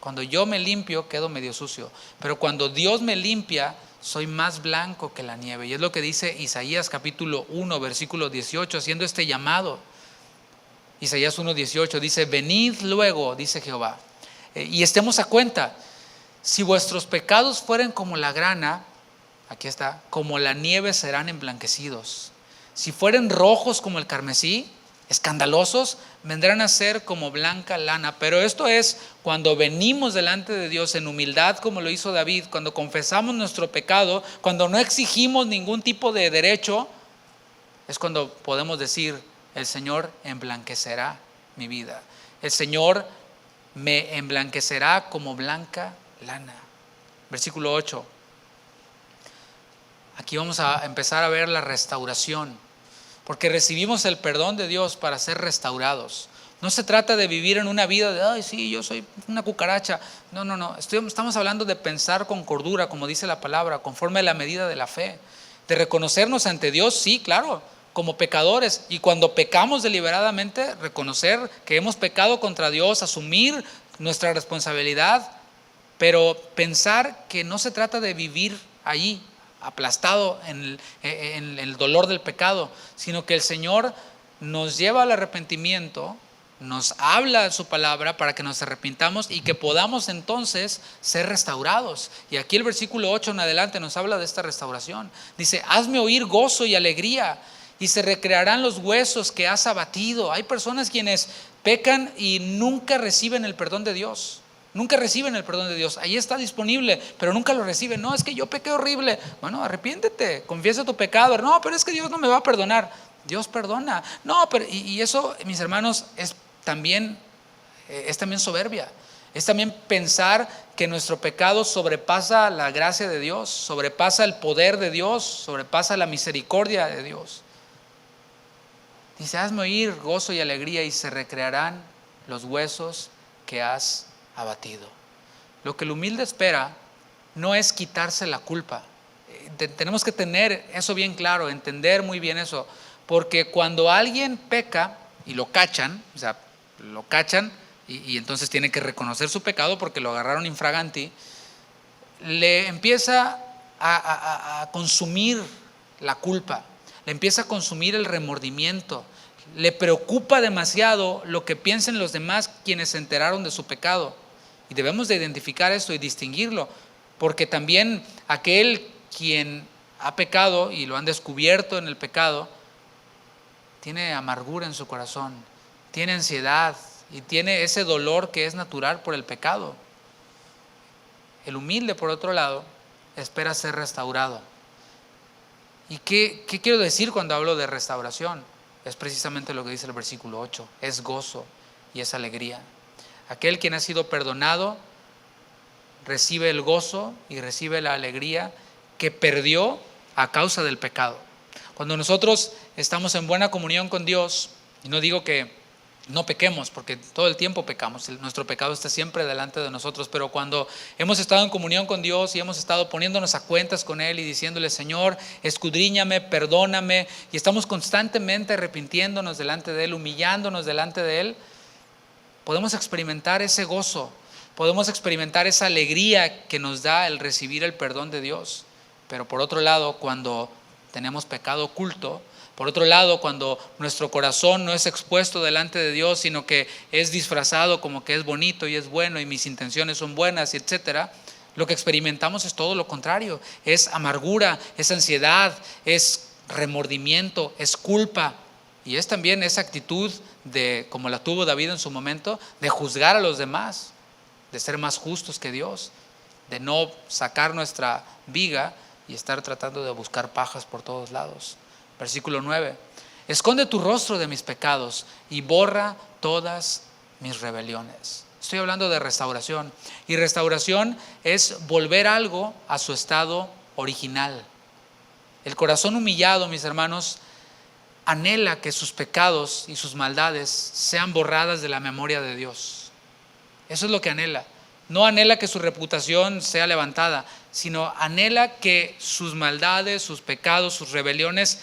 Cuando yo me limpio, quedo medio sucio. Pero cuando Dios me limpia, soy más blanco que la nieve. Y es lo que dice Isaías capítulo 1, versículo 18, haciendo este llamado. Isaías 1:18 dice, venid luego, dice Jehová, y estemos a cuenta. Si vuestros pecados fueren como la grana, aquí está, como la nieve serán emblanquecidos. Si fueren rojos como el carmesí, escandalosos, vendrán a ser como blanca lana. Pero esto es cuando venimos delante de Dios en humildad, como lo hizo David, cuando confesamos nuestro pecado, cuando no exigimos ningún tipo de derecho, es cuando podemos decir, el Señor emblanquecerá mi vida. El Señor me emblanquecerá como blanca lana. Versículo 8. Aquí vamos a empezar a ver la restauración. Porque recibimos el perdón de Dios para ser restaurados. No se trata de vivir en una vida de, ay, sí, yo soy una cucaracha. No. Estamos hablando de pensar con cordura, como dice la palabra, conforme a la medida de la fe. De reconocernos ante Dios, sí, claro. como pecadores, y cuando pecamos deliberadamente, reconocer que hemos pecado contra Dios, asumir nuestra responsabilidad, pero pensar que no se trata de vivir allí aplastado en el dolor del pecado, sino que el Señor nos lleva al arrepentimiento, nos habla su palabra para que nos arrepintamos y que podamos entonces ser restaurados. Y aquí el versículo 8 en adelante nos habla de esta restauración. Dice: hazme oír gozo y alegría, y se recrearán los huesos que has abatido. Hay personas quienes pecan y nunca reciben el perdón de Dios. Nunca reciben el perdón de Dios. Ahí está disponible, pero nunca lo reciben. No, es que yo pequé horrible. Bueno, arrepiéntete, confiesa tu pecado. No, pero es que Dios no me va a perdonar. Dios perdona. No, pero y eso, mis hermanos, es también soberbia. Es también pensar que nuestro pecado sobrepasa la gracia de Dios, sobrepasa el poder de Dios, sobrepasa la misericordia de Dios. Dice: hazme oír gozo y alegría, y se recrearán los huesos que has abatido. Lo que el humilde espera no es quitarse la culpa. Tenemos que tener eso bien claro, entender muy bien eso, porque cuando alguien peca y lo cachan, o sea, lo cachan y entonces tiene que reconocer su pecado porque lo agarraron infraganti, le empieza a consumir la culpa, le empieza a consumir el remordimiento, le preocupa demasiado lo que piensen los demás quienes se enteraron de su pecado. Y debemos de identificar esto y distinguirlo, porque también aquel quien ha pecado y lo han descubierto en el pecado, tiene amargura en su corazón, tiene ansiedad y tiene ese dolor que es natural por el pecado. El humilde, por otro lado, espera ser restaurado. ¿Y qué quiero decir cuando hablo de restauración? Es precisamente lo que dice el versículo 8, es gozo y es alegría. Aquel quien ha sido perdonado recibe el gozo y recibe la alegría que perdió a causa del pecado. Cuando nosotros estamos en buena comunión con Dios, y no digo que no pequemos, porque todo el tiempo pecamos, nuestro pecado está siempre delante de nosotros, pero cuando hemos estado en comunión con Dios y hemos estado poniéndonos a cuentas con Él y diciéndole: Señor, escudriñame, perdóname, y estamos constantemente arrepintiéndonos delante de Él, humillándonos delante de Él, podemos experimentar ese gozo, podemos experimentar esa alegría que nos da el recibir el perdón de Dios. Pero por otro lado, cuando tenemos pecado oculto, por otro lado, cuando nuestro corazón no es expuesto delante de Dios, sino que es disfrazado como que es bonito y es bueno y mis intenciones son buenas, etcétera, lo que experimentamos es todo lo contrario. Es amargura, es ansiedad, es remordimiento, es culpa. Y es también esa actitud de, como la tuvo David en su momento, de juzgar a los demás, de ser más justos que Dios, de no sacar nuestra viga y estar tratando de buscar pajas por todos lados. Versículo 9: esconde tu rostro de mis pecados y borra todas mis rebeliones. Estoy hablando de restauración, y restauración es volver algo a su estado original. El corazón humillado, mis hermanos, anhela que sus pecados y sus maldades sean borradas de la memoria de Dios. Eso es lo que anhela. No anhela que su reputación sea levantada, sino anhela que sus maldades, sus pecados, sus rebeliones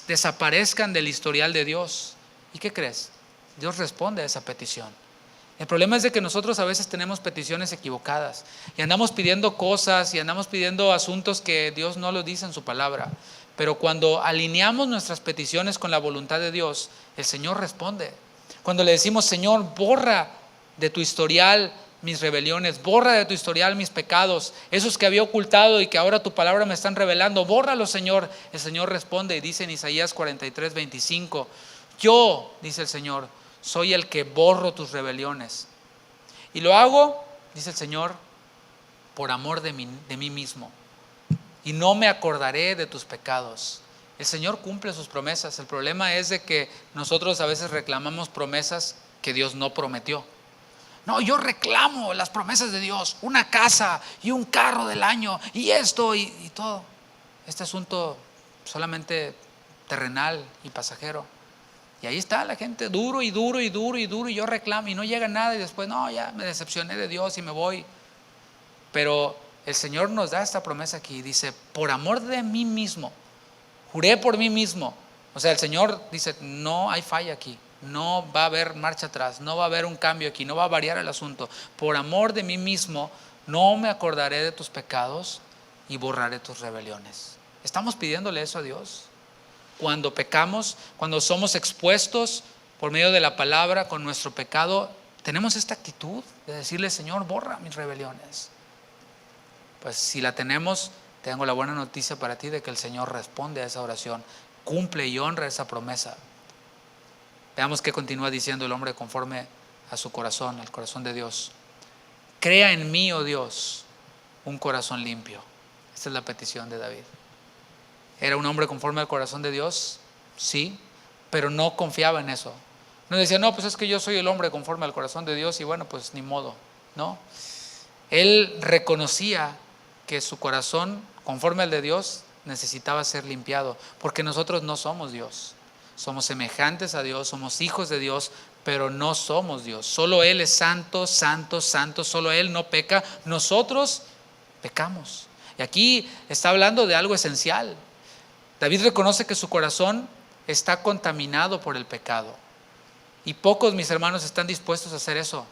desaparezcan del historial de Dios. ¿Y qué crees? Dios responde a esa petición. El problema es de que nosotros a veces tenemos peticiones equivocadas y andamos pidiendo cosas y andamos pidiendo asuntos que Dios no lo dice en su palabra. Pero cuando alineamos nuestras peticiones con la voluntad de Dios, el Señor responde. Cuando le decimos: Señor, borra de tu historial mis rebeliones, borra de tu historial mis pecados, esos que había ocultado y que ahora tu palabra me están revelando, bórralos, Señor. El Señor responde y dice en Isaías 43:25: yo, dice el Señor, soy el que borro tus rebeliones. Y lo hago, dice el Señor, por amor de mí mismo. Y no me acordaré de tus pecados. El Señor cumple sus promesas. El problema es de que nosotros a veces reclamamos promesas que Dios no prometió. No, yo reclamo las promesas de Dios, una casa y un carro del año y esto y todo. Este asunto solamente terrenal y pasajero. Y ahí está la gente duro y duro y duro y duro, y yo reclamo y no llega nada, y después no, ya me decepcioné de Dios y me voy. Pero el Señor nos da esta promesa aquí, dice: por amor de mí mismo, juré por mí mismo, O sea, el Señor dice, no hay falla aquí, no va a haber marcha atrás, no va a haber un cambio aquí, no va a variar el asunto. Por amor de mí mismo, no me acordaré de tus pecados y borraré tus rebeliones. ¿Estamos pidiéndole eso a Dios? Cuando pecamos, cuando somos expuestos por medio de la palabra con nuestro pecado, tenemos esta actitud de decirle, Señor, borra mis rebeliones. Pues si la tenemos, tengo la buena noticia para ti de que el Señor responde a esa oración, cumple y honra esa promesa. Veamos qué continúa diciendo el hombre conforme a su corazón, al corazón de Dios. Crea en mí, oh Dios, un corazón limpio. Esta es la petición de David. ¿Era un hombre conforme al corazón de Dios? Sí, pero no confiaba en eso. No decía, no, pues es que yo soy el hombre conforme al corazón de Dios y bueno, pues ni modo. No. Él reconocía que su corazón, conforme al de Dios, necesitaba ser limpiado, porque nosotros no somos Dios. Somos semejantes a Dios, somos hijos de Dios, pero no somos Dios. Solo Él es santo, santo, santo, solo Él no peca. Nosotros pecamos. Y aquí está hablando de algo esencial. David reconoce que su corazón está contaminado por el pecado. Y pocos, mis hermanos, están dispuestos a hacer eso.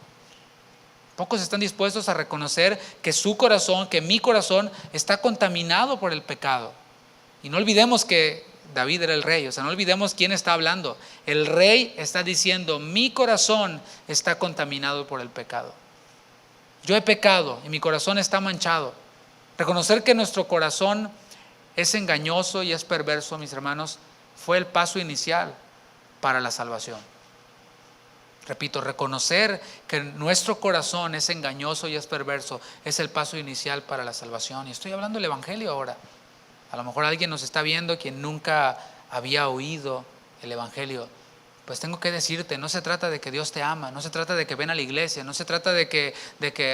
Pocos están dispuestos a reconocer que su corazón, que mi corazón está contaminado por el pecado. Y no olvidemos que David era el rey, o sea, no olvidemos quién está hablando. El rey está diciendo, mi corazón está contaminado por el pecado. Yo he pecado y mi corazón está manchado. Reconocer que nuestro corazón es engañoso y es perverso, mis hermanos, fue el paso inicial para la salvación. Repito, reconocer que nuestro corazón es engañoso y es perverso es el paso inicial para la salvación. Y estoy hablando del Evangelio ahora. A lo mejor alguien nos está viendo quien nunca había oído el Evangelio. Pues tengo que decirte, no se trata de que Dios te ama, no se trata de que ven a la iglesia, no se trata de que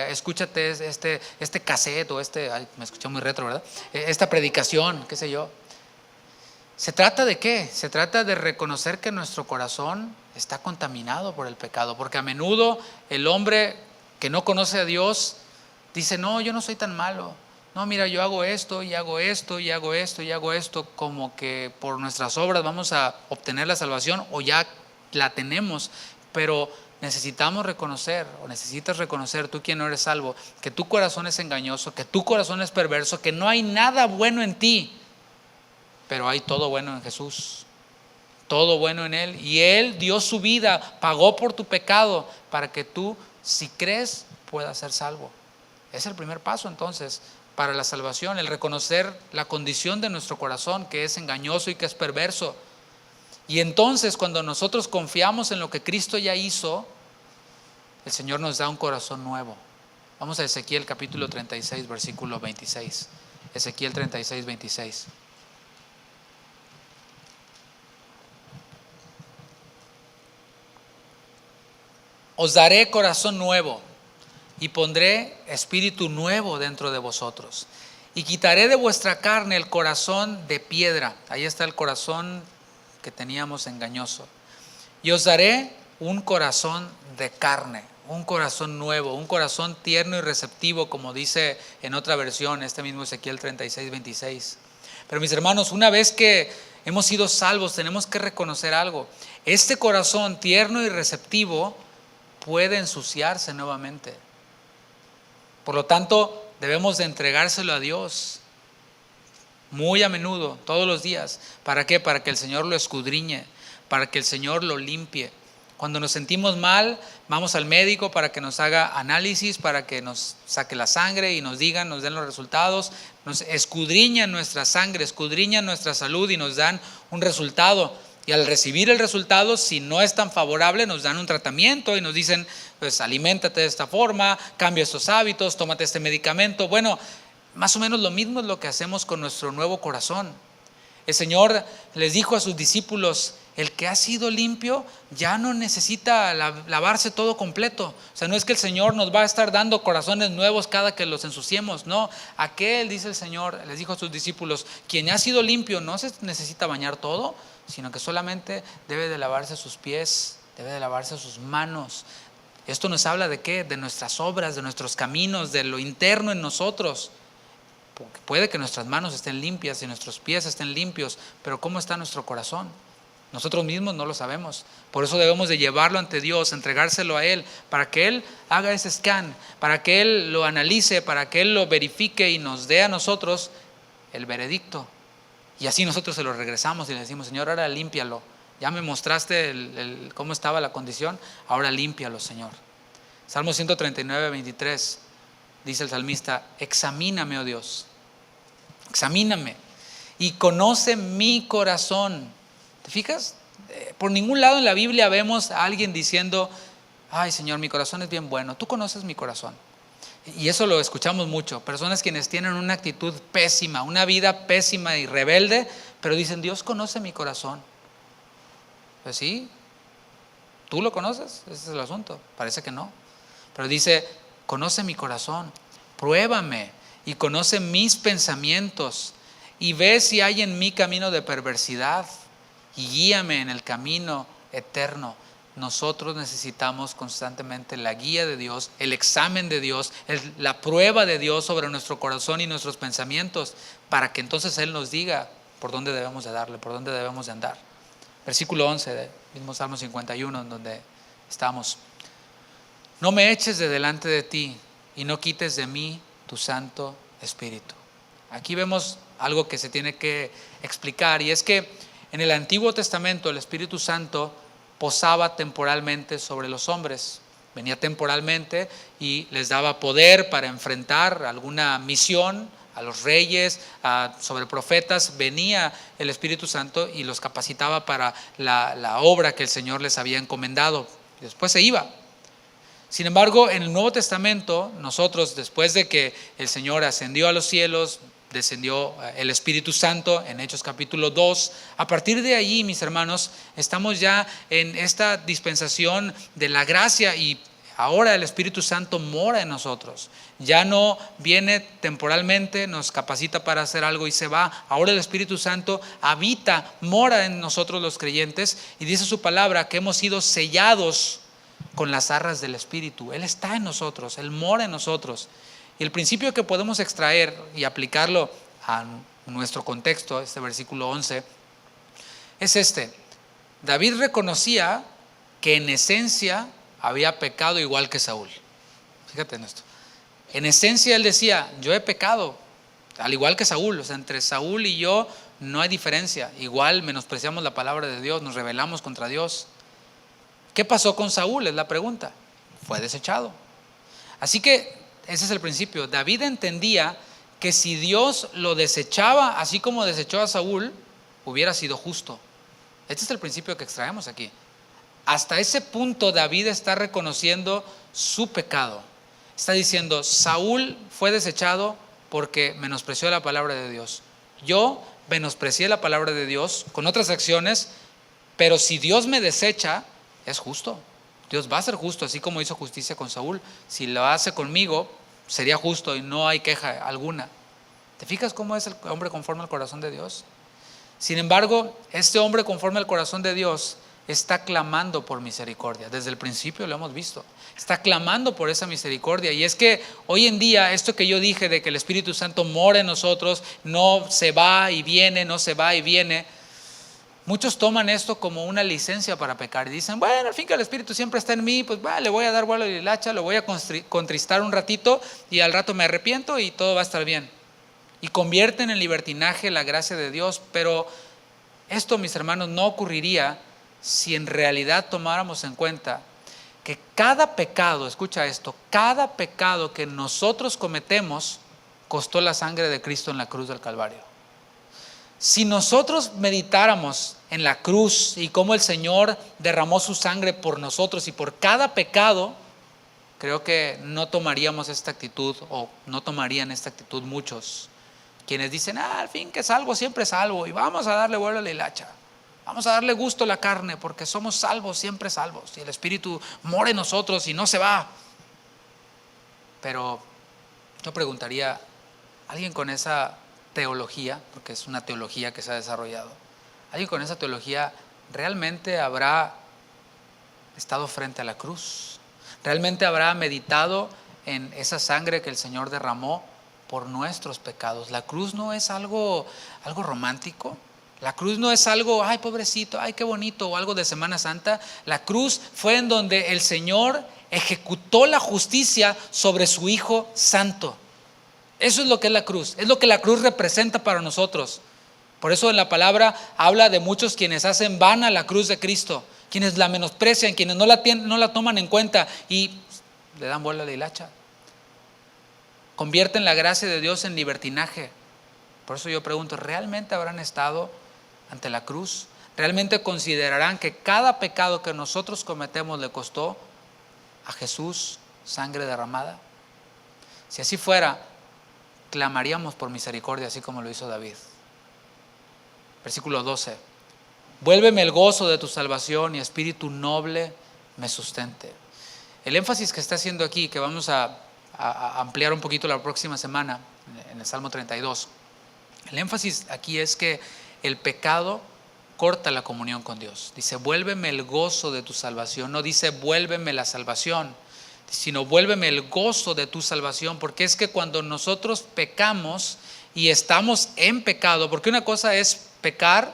escúchate este cassette o me escuché muy retro, ¿verdad? Esta predicación, qué sé yo. ¿Se trata de qué? Se trata de reconocer que nuestro corazón está contaminado por el pecado, porque a menudo el hombre que no conoce a Dios dice, no, yo no soy tan malo. No, mira, yo hago esto y hago esto y hago esto y hago esto, como que por nuestras obras vamos a obtener la salvación o ya la tenemos, pero necesitamos reconocer, o necesitas reconocer, tú quien no eres salvo, que tu corazón es engañoso, que tu corazón es perverso, que no hay nada bueno en ti, pero hay todo bueno en Jesús, todo bueno en Él, y Él dio su vida, pagó por tu pecado, para que tú, si crees, puedas ser salvo. Es el primer paso entonces para la salvación, el reconocer la condición de nuestro corazón, que es engañoso y que es perverso. Y entonces cuando nosotros confiamos en lo que Cristo ya hizo, el Señor nos da un corazón nuevo. Vamos a Ezequiel capítulo 36, versículo 26. Ezequiel 36, 26. Os daré corazón nuevo y pondré espíritu nuevo dentro de vosotros. Y quitaré de vuestra carne el corazón de piedra. Ahí está el corazón que teníamos engañoso. Y os daré un corazón de carne, un corazón nuevo, un corazón tierno y receptivo, como dice en otra versión, este mismo Ezequiel 36, 26. Pero mis hermanos, una vez que hemos sido salvos, tenemos que reconocer algo. Este corazón tierno y receptivo puede ensuciarse nuevamente. Por lo tanto, debemos de entregárselo a Dios muy a menudo, todos los días. ¿Para qué? Para que el Señor lo escudriñe, para que el Señor lo limpie. Cuando nos sentimos mal, vamos al médico para que nos haga análisis, para que nos saque la sangre y nos den los resultados. Nos escudriñan nuestra sangre, escudriñan nuestra salud y nos dan un resultado. Y al recibir el resultado, si no es tan favorable, nos dan un tratamiento y nos dicen, pues aliméntate de esta forma, cambia estos hábitos, tómate este medicamento. Bueno, más o menos lo mismo es lo que hacemos con nuestro nuevo corazón. El Señor les dijo a sus discípulos, el que ha sido limpio ya no necesita lavarse todo completo. O sea, no es que el Señor nos va a estar dando corazones nuevos cada que los ensuciemos. No, aquel, dice el Señor, les dijo a sus discípulos, quien ha sido limpio no se necesita bañar todo, sino que solamente debe de lavarse sus pies, debe de lavarse sus manos. Esto nos habla de qué, de nuestras obras, de nuestros caminos, de lo interno en nosotros. Porque puede que nuestras manos estén limpias y nuestros pies estén limpios, pero ¿cómo está nuestro corazón? Nosotros mismos no lo sabemos. Por eso debemos de llevarlo ante Dios, entregárselo a Él, para que Él haga ese scan, para que Él lo analice, para que Él lo verifique y nos dé a nosotros el veredicto. Y así nosotros se lo regresamos y le decimos: Señor, ahora límpialo. Ya me mostraste cómo estaba la condición, ahora límpialo, Señor. Salmo 139, 23, dice el salmista: examíname, oh Dios, examíname y conoce mi corazón. ¿Te fijas? Por ningún lado en la Biblia vemos a alguien diciendo: ay, Señor, mi corazón es bien bueno, tú conoces mi corazón. Y eso lo escuchamos mucho. Personas quienes tienen una actitud pésima, una vida pésima y rebelde, pero dicen: Dios conoce mi corazón. Pues sí, ¿tú lo conoces? Ese es el asunto. Parece que no. Pero dice: conoce mi corazón, pruébame y conoce mis pensamientos y ve si hay en mí camino de perversidad y guíame en el camino eterno. Nosotros necesitamos constantemente la guía de Dios, el examen de Dios, la prueba de Dios sobre nuestro corazón y nuestros pensamientos, para que entonces Él nos diga por dónde debemos de darle, por dónde debemos de andar. Versículo 11 del mismo Salmo 51, en donde estamos: no me eches de delante de ti y no quites de mí tu Santo Espíritu. Aquí vemos algo que se tiene que explicar, y es que en el Antiguo Testamento el Espíritu Santo posaba temporalmente sobre los hombres. Venía temporalmente y les daba poder para enfrentar alguna misión. A los reyes, sobre profetas, venía el Espíritu Santo y los capacitaba para la obra que el Señor les había encomendado. Después se iba. Sin embargo, en el Nuevo Testamento, nosotros, después de que el Señor ascendió a los cielos, descendió el Espíritu Santo en Hechos capítulo 2. A partir de allí, mis hermanos, estamos ya en esta dispensación de la gracia, y ahora el Espíritu Santo mora en nosotros. Ya no viene temporalmente, nos capacita para hacer algo y se va. Ahora el Espíritu Santo habita, mora en nosotros los creyentes, y dice su palabra que hemos sido sellados con las arras del Espíritu. Él está en nosotros, Él mora en nosotros. Y el principio que podemos extraer y aplicarlo a nuestro contexto, este versículo 11, es este: David reconocía que en esencia había pecado igual que Saúl. Fíjate en esto. En esencia él decía: yo he pecado, al igual que Saúl. O sea, entre Saúl y yo no hay diferencia. Igual menospreciamos la palabra de Dios, nos rebelamos contra Dios. ¿Qué pasó con Saúl? Es la pregunta. Fue desechado. Así que ese es el principio. David entendía que si Dios lo desechaba, así como desechó a Saúl, hubiera sido justo. Este es el principio que extraemos aquí. Hasta ese punto David está reconociendo su pecado. Está diciendo: Saúl fue desechado porque menospreció la palabra de Dios. Yo menosprecié la palabra de Dios con otras acciones, pero si Dios me desecha, es justo. Dios va a ser justo, así como hizo justicia con Saúl. Si lo hace conmigo, sería justo y no hay queja alguna. ¿Te fijas cómo es el hombre conforme al corazón de Dios? Sin embargo, este hombre conforme al corazón de Dios está clamando por misericordia. Desde el principio lo hemos visto. Está clamando por esa misericordia. Y es que hoy en día, esto que yo dije de que el Espíritu Santo mora en nosotros, no se va y viene, no se va y viene, muchos toman esto como una licencia para pecar y dicen: bueno, al fin que el Espíritu siempre está en mí, pues le voy a dar vuelo a la hilacha, lo voy a contristar un ratito y al rato me arrepiento y todo va a estar bien. Y convierten en libertinaje la gracia de Dios. Pero esto, mis hermanos, no ocurriría si en realidad tomáramos en cuenta que cada pecado, escucha esto, cada pecado que nosotros cometemos costó la sangre de Cristo en la cruz del Calvario. Si nosotros meditáramos en la cruz y cómo el Señor derramó su sangre por nosotros y por cada pecado, creo que no tomaríamos esta actitud, o no tomarían esta actitud muchos quienes dicen: al fin que salvo siempre salvo, y vamos a darle vuelo a la hilacha, vamos a darle gusto a la carne porque somos salvos, siempre salvos, y el Espíritu mora en nosotros y no se va. Pero yo preguntaría: ¿alguien con esa teología, porque es una teología que se ha desarrollado, alguien con esa teología realmente habrá estado frente a la cruz? ¿Realmente habrá meditado en esa sangre que el Señor derramó por nuestros pecados? La cruz no es algo romántico. La cruz no es algo, ay pobrecito, ay qué bonito, o algo de Semana Santa. La cruz fue en donde el Señor ejecutó la justicia sobre su Hijo Santo. Eso es lo que es la cruz, es lo que la cruz representa para nosotros. Por eso en la palabra habla de muchos quienes hacen vana la cruz de Cristo, quienes la menosprecian, quienes no la toman en cuenta y le dan vuelo a la hilacha. Convierten la gracia de Dios en libertinaje. Por eso yo pregunto, ¿realmente habrán estado ante la cruz? ¿Realmente considerarán que cada pecado que nosotros cometemos le costó a Jesús sangre derramada? Si así fuera, clamaríamos por misericordia, así como lo hizo David. Versículo 12. Vuélveme el gozo de tu salvación y espíritu noble me sustente. El énfasis que está haciendo aquí, que vamos a ampliar un poquito la próxima semana en el Salmo 32, el énfasis aquí es que el pecado corta la comunión con Dios. Dice, vuélveme el gozo de tu salvación. No dice, vuélveme la salvación, sino vuélveme el gozo de tu salvación. Porque es que cuando nosotros pecamos y estamos en pecado, porque una cosa es pecar,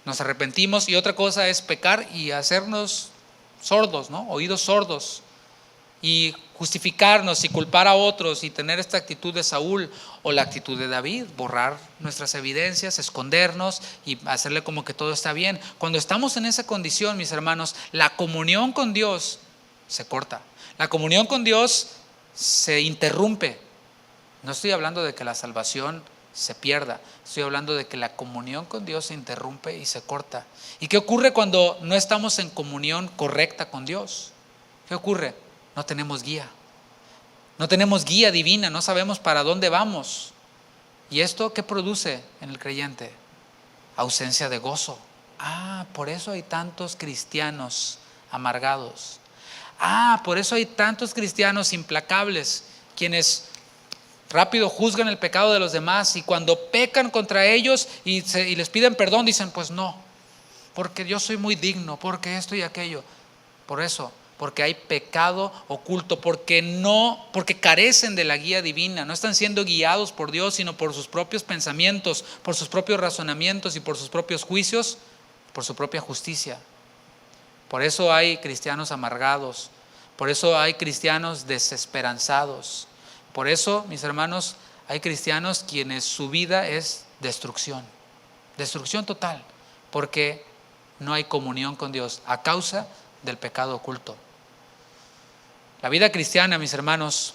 nos arrepentimos, y otra cosa es pecar y hacernos sordos, ¿no? Oídos sordos, y justificarnos y culpar a otros y tener esta actitud de Saúl o la actitud de David, borrar nuestras evidencias, escondernos y hacerle como que todo está bien. Cuando estamos en esa condición, mis hermanos, la comunión con Dios se corta, la comunión con Dios se interrumpe. No estoy hablando de que la salvación se pierda, estoy hablando de que la comunión con Dios se interrumpe y se corta. ¿Y qué ocurre cuando no estamos en comunión correcta con Dios? ¿Qué ocurre? No tenemos guía. No tenemos guía divina, no sabemos para dónde vamos. ¿Y esto qué produce en el creyente? Ausencia de gozo. Por eso hay tantos cristianos amargados. Por eso hay tantos cristianos implacables, quienes rápido juzgan el pecado de los demás, y cuando pecan contra ellos y les piden perdón, dicen, pues no, porque yo soy muy digno, porque esto y aquello. Por eso, porque hay pecado oculto, porque carecen de la guía divina, no están siendo guiados por Dios, sino por sus propios pensamientos, por sus propios razonamientos y por sus propios juicios, por su propia justicia. Por eso hay cristianos amargados, por eso hay cristianos desesperanzados, por eso, mis hermanos, hay cristianos quienes su vida es destrucción total, porque no hay comunión con Dios a causa del pecado oculto. La vida cristiana, mis hermanos,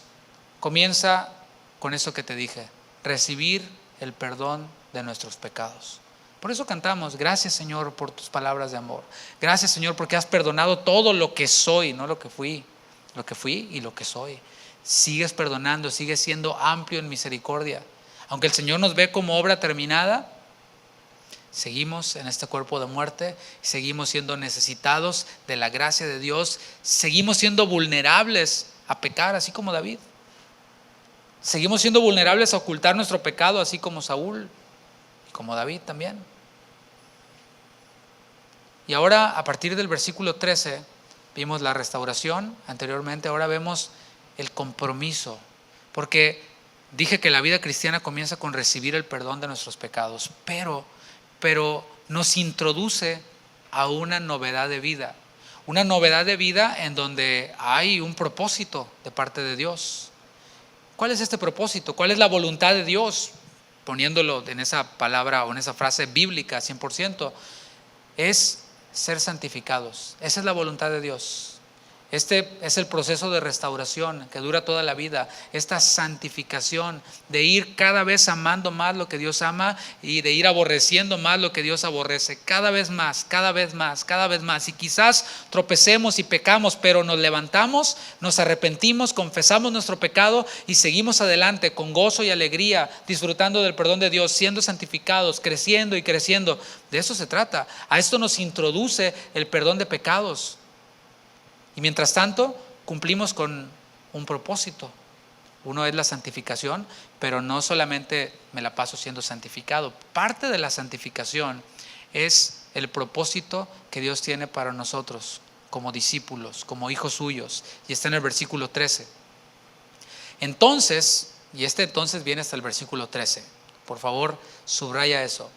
comienza con eso que te dije, recibir el perdón de nuestros pecados. Por eso cantamos, gracias Señor por tus palabras de amor. Gracias Señor porque has perdonado todo lo que soy, no lo que fui y lo que soy. Sigues perdonando, sigues siendo amplio en misericordia. Aunque el Señor nos ve como obra terminada, seguimos en este cuerpo de muerte, seguimos siendo necesitados de la gracia de Dios, seguimos siendo vulnerables a pecar, así como David. Seguimos siendo vulnerables a ocultar nuestro pecado, así como Saúl y como David también. Y ahora, a partir del versículo 13, vimos la restauración anteriormente, ahora vemos el compromiso, porque dije que la vida cristiana comienza con recibir el perdón de nuestros pecados, pero nos introduce a una novedad de vida en donde hay un propósito de parte de Dios. ¿Cuál es este propósito? ¿Cuál es la voluntad de Dios? Poniéndolo en esa palabra o en esa frase bíblica 100%, es ser santificados. Esa es la voluntad de Dios. Este es el proceso de restauración que dura toda la vida, esta santificación de ir cada vez amando más lo que Dios ama y de ir aborreciendo más lo que Dios aborrece, cada vez más, cada vez más, cada vez más. Y quizás tropecemos y pecamos, pero nos levantamos, nos arrepentimos, confesamos nuestro pecado y seguimos adelante con gozo y alegría, disfrutando del perdón de Dios, siendo santificados, creciendo y creciendo. De eso se trata. A esto nos introduce el perdón de pecados. Y mientras tanto, cumplimos con un propósito. Uno es la santificación, pero no solamente me la paso siendo santificado. Parte de la santificación es el propósito que Dios tiene para nosotros como discípulos, como hijos suyos. Y está en el versículo 13. Entonces, y entonces viene hasta el versículo 13. Por favor, subraya eso.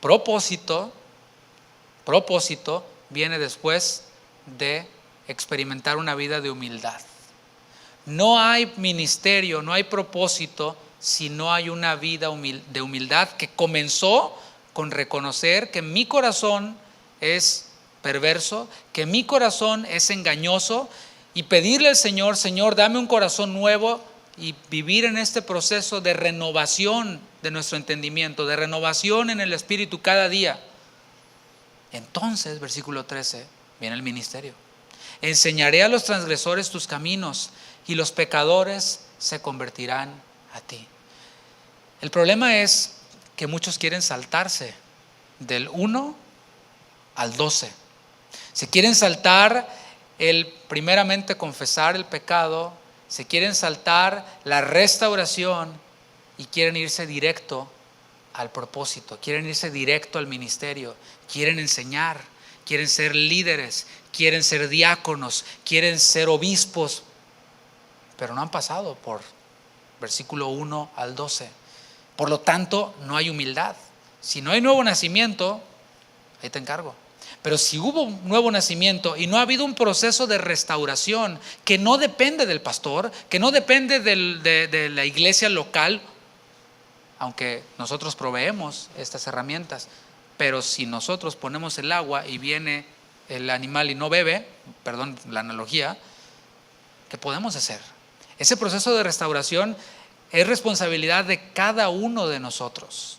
Propósito viene después de experimentar una vida de humildad. No hay ministerio, no hay propósito si no hay una vida de humildad que comenzó con reconocer que mi corazón es perverso, que mi corazón es engañoso, y pedirle al Señor: Señor, dame un corazón nuevo, y vivir en este proceso de renovación de nuestro entendimiento, de renovación en el Espíritu cada día. Entonces, versículo 13, viene el ministerio. Enseñaré a los transgresores tus caminos, y los pecadores se convertirán a ti. El problema es que muchos quieren saltarse del 1 al 12. Se quieren saltar el primeramente confesar el pecado, se quieren saltar la restauración y quieren irse directo al propósito, quieren irse directo al ministerio, quieren enseñar, quieren ser líderes, quieren ser diáconos, quieren ser obispos, pero no han pasado por versículo 1 al 12. Por lo tanto, no hay humildad. Si no hay nuevo nacimiento, ahí te encargo. Pero si hubo un nuevo nacimiento y no ha habido un proceso de restauración que no depende del pastor, que no depende de la iglesia local, aunque nosotros proveemos estas herramientas, pero si nosotros ponemos el agua y viene el animal y no bebe, perdón la analogía, ¿qué podemos hacer? Ese proceso de restauración es responsabilidad de cada uno de nosotros.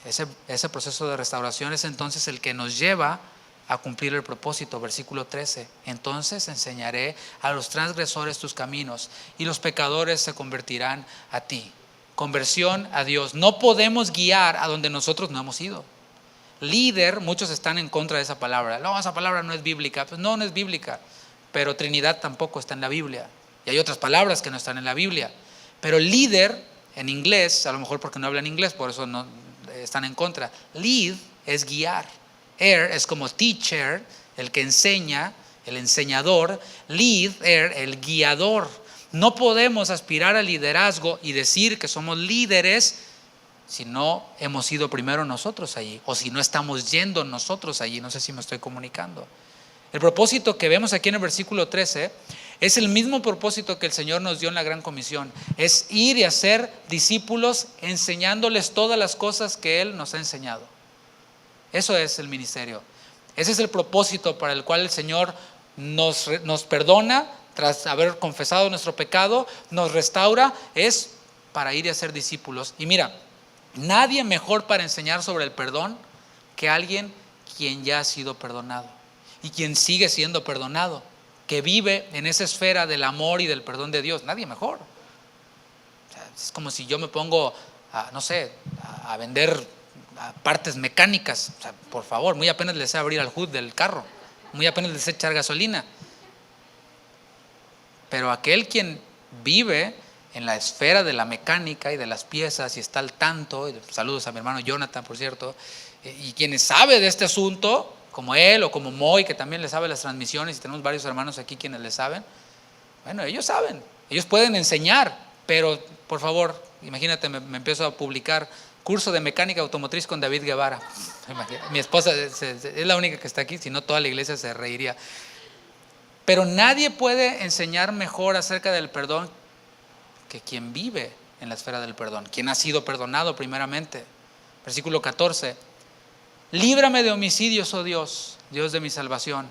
Ese proceso de restauración es entonces el que nos lleva a cumplir el propósito. Versículo 13. Entonces enseñaré a los transgresores tus caminos, y los pecadores se convertirán a ti. Conversión a Dios. No podemos guiar a donde nosotros no hemos ido. Líder, muchos están en contra de esa palabra. No, esa palabra no es bíblica. Pues no es bíblica. Pero Trinidad tampoco está en la Biblia. Y hay otras palabras que no están en la Biblia. Pero líder, en inglés, a lo mejor porque no hablan inglés, por eso no están en contra. Lead es guiar. Es como teacher, el que enseña, el enseñador. Lead, el guiador. No podemos aspirar al liderazgo y decir que somos líderes si no hemos ido primero nosotros allí, o si no estamos yendo nosotros allí. No sé si me estoy comunicando. El propósito que vemos aquí en el versículo 13 es el mismo propósito que el Señor nos dio en la Gran Comisión. Es ir y hacer discípulos, enseñándoles todas las cosas que Él nos ha enseñado. Eso es el ministerio. Ese es el propósito para el cual el Señor nos perdona tras haber confesado nuestro pecado, nos restaura, es para ir y hacer discípulos. Y mira, nadie mejor para enseñar sobre el perdón que alguien quien ya ha sido perdonado y quien sigue siendo perdonado, que vive en esa esfera del amor y del perdón de Dios. Nadie mejor. O sea, es como si yo me pongo a vender partes mecánicas. O sea, por favor, muy apenas les sé abrir al hood del carro, muy apenas les sé echar gasolina. Pero aquel quien vive en la esfera de la mecánica y de las piezas y está al tanto, y saludos a mi hermano Jonathan, por cierto, y quienes sabe de este asunto, como él o como Moy, que también le sabe las transmisiones, y tenemos varios hermanos aquí quienes le saben. Bueno, ellos saben, ellos pueden enseñar, pero por favor, imagínate, me empiezo a publicar curso de mecánica automotriz con David Guevara. Mi esposa es la única que está aquí, si no toda la iglesia se reiría. Pero nadie puede enseñar mejor acerca del perdón que quien vive en la esfera del perdón, quien ha sido perdonado primeramente. Versículo 14. Líbrame de homicidios, oh Dios, Dios de mi salvación.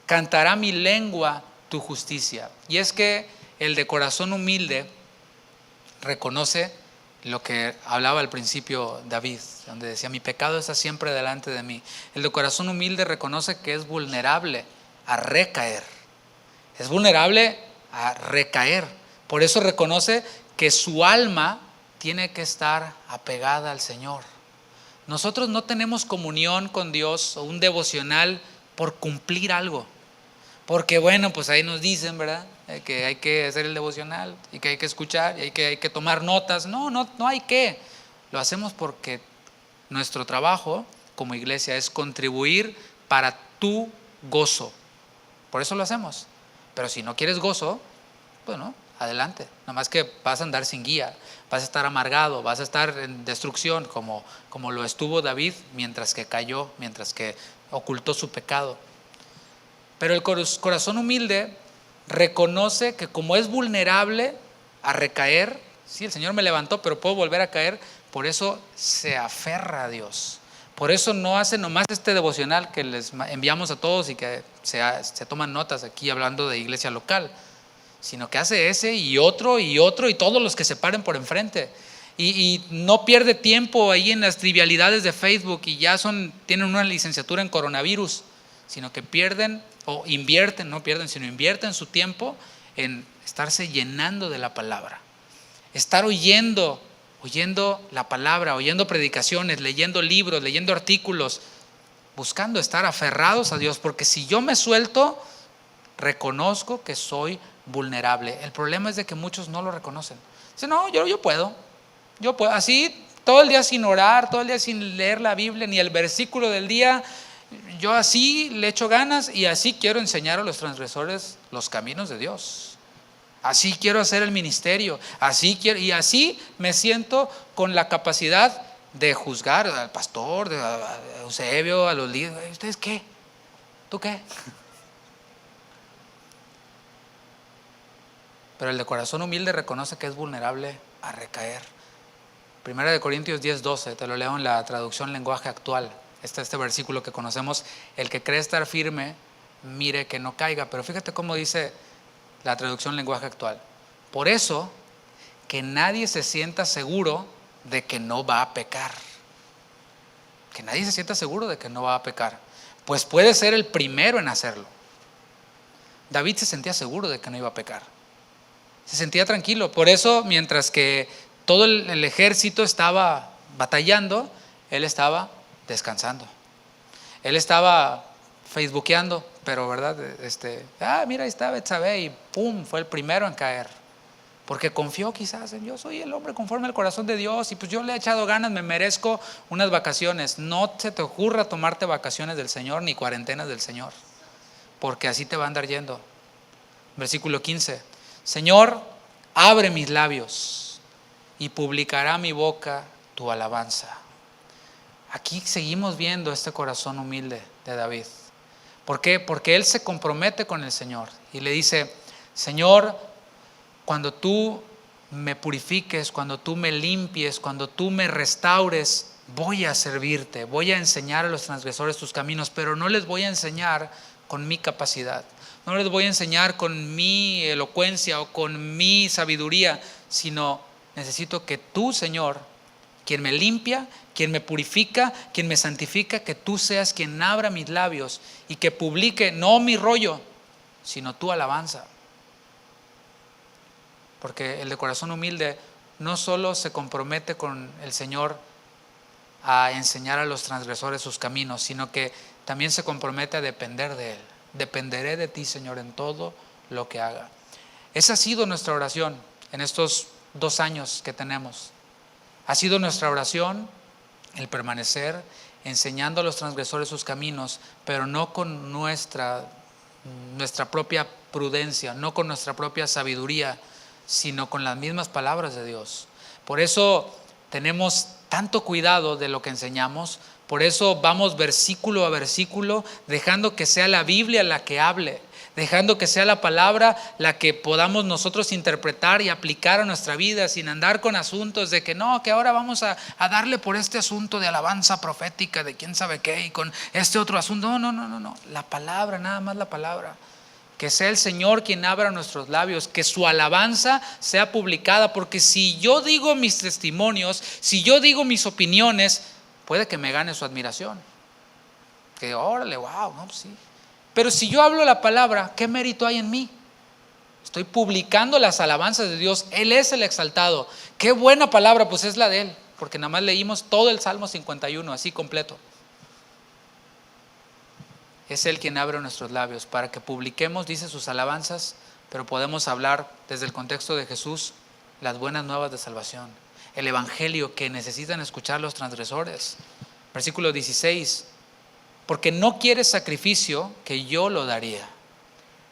Cantará mi lengua tu justicia. Y es que el de corazón humilde reconoce lo que hablaba al principio David, donde decía: mi pecado está siempre delante de mí. El de corazón humilde reconoce que es vulnerable a recaer. Es vulnerable a recaer. Por eso reconoce que su alma tiene que estar apegada al Señor. Nosotros no tenemos comunión con Dios o un devocional por cumplir algo. Porque bueno, pues ahí nos dicen, ¿verdad? Que hay que hacer el devocional y que hay que escuchar y hay que tomar notas. No hay que. Lo hacemos porque nuestro trabajo como iglesia es contribuir para tu gozo. Por eso lo hacemos. Pero si no quieres gozo, bueno, adelante. Nada más que vas a andar sin guía, vas a estar amargado, vas a estar en destrucción como lo estuvo David mientras que cayó, mientras que ocultó su pecado. Pero el corazón humilde reconoce que como es vulnerable a recaer, sí, el Señor me levantó, pero puedo volver a caer, por eso se aferra a Dios. Por eso no hace nomás este devocional que les enviamos a todos y que se toman notas aquí hablando de iglesia local, sino que hace ese y otro y todos los que se paren por enfrente. Y no pierde tiempo ahí en las trivialidades de Facebook y ya tienen una licenciatura en coronavirus, sino que invierten su tiempo en estarse llenando de la palabra, estar oyendo la palabra, oyendo predicaciones, leyendo libros, leyendo artículos, buscando estar aferrados a Dios, porque si yo me suelto, reconozco que soy vulnerable. El problema es de que muchos no lo reconocen. Dicen, no, yo puedo, así todo el día sin orar, todo el día sin leer la Biblia, ni el versículo del día, yo así le echo ganas y así quiero enseñar a los transgresores los caminos de Dios. Así quiero hacer el ministerio, y así me siento con la capacidad de juzgar al pastor, a Eusebio, a los líderes. ¿Ustedes qué? ¿Tú qué? Pero el de corazón humilde reconoce que es vulnerable a recaer. 1 Corintios 10:12, te lo leo en la traducción lenguaje actual. Este versículo que conocemos, el que cree estar firme, mire que no caiga. Pero fíjate cómo dice la traducción lenguaje actual. Por eso, que nadie se sienta seguro de que no va a pecar. Que nadie se sienta seguro de que no va a pecar. Pues puede ser el primero en hacerlo. David se sentía seguro de que no iba a pecar. Se sentía tranquilo. Por eso, mientras que todo el ejército estaba batallando, él estaba descansando. Él estaba facebookeando, pero verdad, mira, ahí está Betsabé y pum, fue el primero en caer. Porque confió quizás en yo soy el hombre conforme al corazón de Dios y pues yo le he echado ganas, me merezco unas vacaciones. No se te ocurra tomarte vacaciones del Señor ni cuarentenas del Señor, porque así te va a andar yendo. Versículo 15. Señor, abre mis labios y publicará mi boca tu alabanza. Aquí seguimos viendo este corazón humilde de David. ¿Por qué? Porque él se compromete con el Señor y le dice, Señor, cuando tú me purifiques, cuando tú me limpies, cuando tú me restaures, voy a servirte, voy a enseñar a los transgresores tus caminos, pero no les voy a enseñar con mi capacidad, no les voy a enseñar con mi elocuencia o con mi sabiduría, sino necesito que tú, Señor, quien me limpia, quien me purifica, quien me santifica, que tú seas quien abra mis labios y que publique no mi rollo, sino tu alabanza. Porque el de corazón humilde no solo se compromete con el Señor a enseñar a los transgresores sus caminos, sino que también se compromete a depender de Él. Dependeré de ti, Señor, en todo lo que haga. Esa ha sido nuestra oración en estos 2 años que tenemos. Ha sido nuestra oración el permanecer enseñando a los transgresores sus caminos, pero no con nuestra propia prudencia, no con nuestra propia sabiduría, sino con las mismas palabras de Dios. Por eso tenemos tanto cuidado de lo que enseñamos, por eso vamos versículo a versículo, dejando que sea la Biblia la que hable, dejando que sea la palabra la que podamos nosotros interpretar y aplicar a nuestra vida, sin andar con asuntos de que no, que ahora vamos a darle por este asunto de alabanza profética, de quién sabe qué, y con este otro asunto. No, la palabra, nada más la palabra. Que sea el Señor quien abra nuestros labios, que su alabanza sea publicada, porque si yo digo mis testimonios, si yo digo mis opiniones, puede que me gane su admiración. Que órale, wow, no, pues sí. Pero si yo hablo la palabra, ¿qué mérito hay en mí? Estoy publicando las alabanzas de Dios. Él es el exaltado. Qué buena palabra, pues es la de Él, porque nada más leímos todo el Salmo 51, así completo. Es Él quien abre nuestros labios para que publiquemos, dice, sus alabanzas, pero podemos hablar desde el contexto de Jesús las buenas nuevas de salvación, el evangelio que necesitan escuchar los transgresores. Versículo 16, porque no quieres sacrificio, que yo lo daría.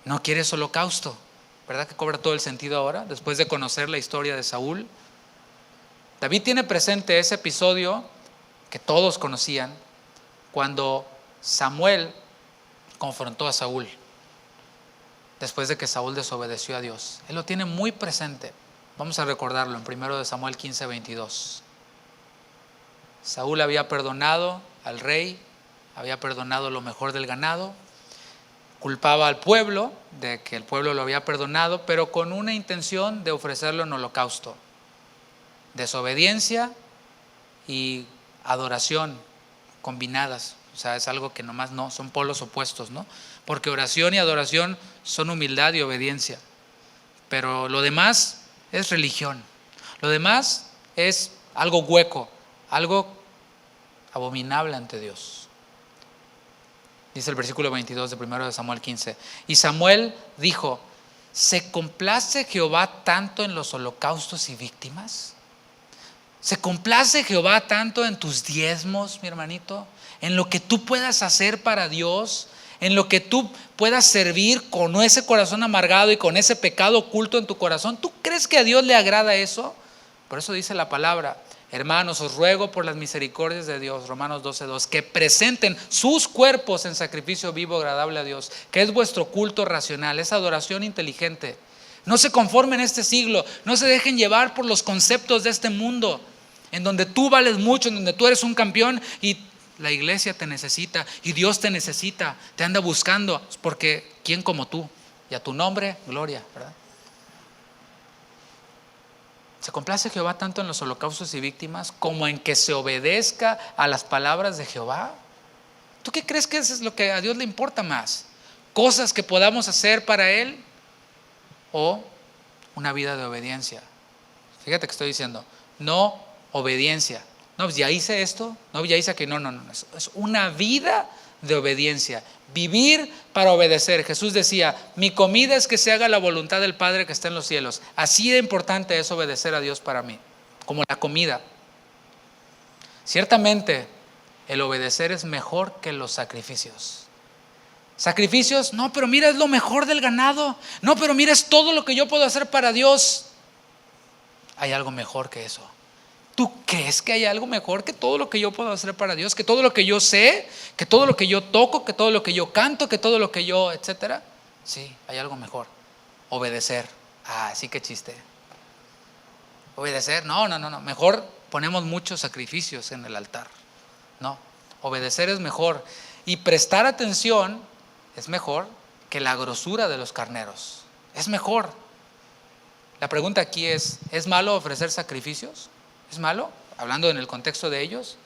No quieres holocausto. ¿Verdad que cobra todo el sentido ahora, después de conocer la historia de Saúl? David tiene presente ese episodio que todos conocían, cuando Samuel confrontó a Saúl, después de que Saúl desobedeció a Dios. Él lo tiene muy presente. Vamos a recordarlo en 1 Samuel 15:22. Saúl había perdonado al rey, había perdonado lo mejor del ganado, culpaba al pueblo de que el pueblo lo había perdonado, pero con una intención de ofrecerlo en holocausto. Desobediencia y adoración combinadas. O sea, es algo que nomás no, son polos opuestos, ¿no? Porque oración y adoración son humildad y obediencia. Pero lo demás es religión. Lo demás es algo hueco, algo abominable ante Dios. Dice el versículo 22 de 1 Samuel 15. Y Samuel dijo: ¿se complace Jehová tanto en los holocaustos y víctimas? ¿Se complace Jehová tanto en tus diezmos, mi hermanito? En lo que tú puedas hacer para Dios, en lo que tú puedas servir con ese corazón amargado y con ese pecado oculto en tu corazón. ¿Tú crees que a Dios le agrada eso? Por eso dice la palabra: hermanos, os ruego por las misericordias de Dios, Romanos 12:2, que presenten sus cuerpos en sacrificio vivo, agradable a Dios, que es vuestro culto racional, es adoración inteligente. No se conformen en este siglo, no se dejen llevar por los conceptos de este mundo, en donde tú vales mucho, en donde tú eres un campeón y la iglesia te necesita y Dios te necesita, te anda buscando, porque ¿quién como tú? Y a tu nombre, gloria, ¿verdad? ¿Se complace Jehová tanto en los holocaustos y víctimas como en que se obedezca a las palabras de Jehová? ¿Tú qué crees que eso es lo que a Dios le importa más? ¿Cosas que podamos hacer para Él o una vida de obediencia? Fíjate que estoy diciendo, no obediencia. No, pues ya hice esto, no, ya hice que no, es una vida de obediencia. Vivir para obedecer. Jesús decía: mi comida es que se haga la voluntad del Padre que está en los cielos. Así de importante es obedecer a Dios para mí, como la comida. Ciertamente, el obedecer es mejor que los sacrificios. Sacrificios, no, pero mira, es lo mejor del ganado. No, pero mira, es todo lo que yo puedo hacer para Dios. Hay algo mejor que eso. ¿Tú crees que hay algo mejor que todo lo que yo puedo hacer para Dios? Que todo lo que yo sé, que todo lo que yo toco, que todo lo que yo canto, que todo lo que yo, etcétera. Sí, hay algo mejor. Obedecer. Ah, sí, qué chiste. Obedecer, no. Mejor ponemos muchos sacrificios en el altar. No, obedecer es mejor. Y prestar atención es mejor que la grosura de los carneros. Es mejor. La pregunta aquí ¿es malo ofrecer sacrificios? ¿Es malo? Hablando en el contexto de ellos.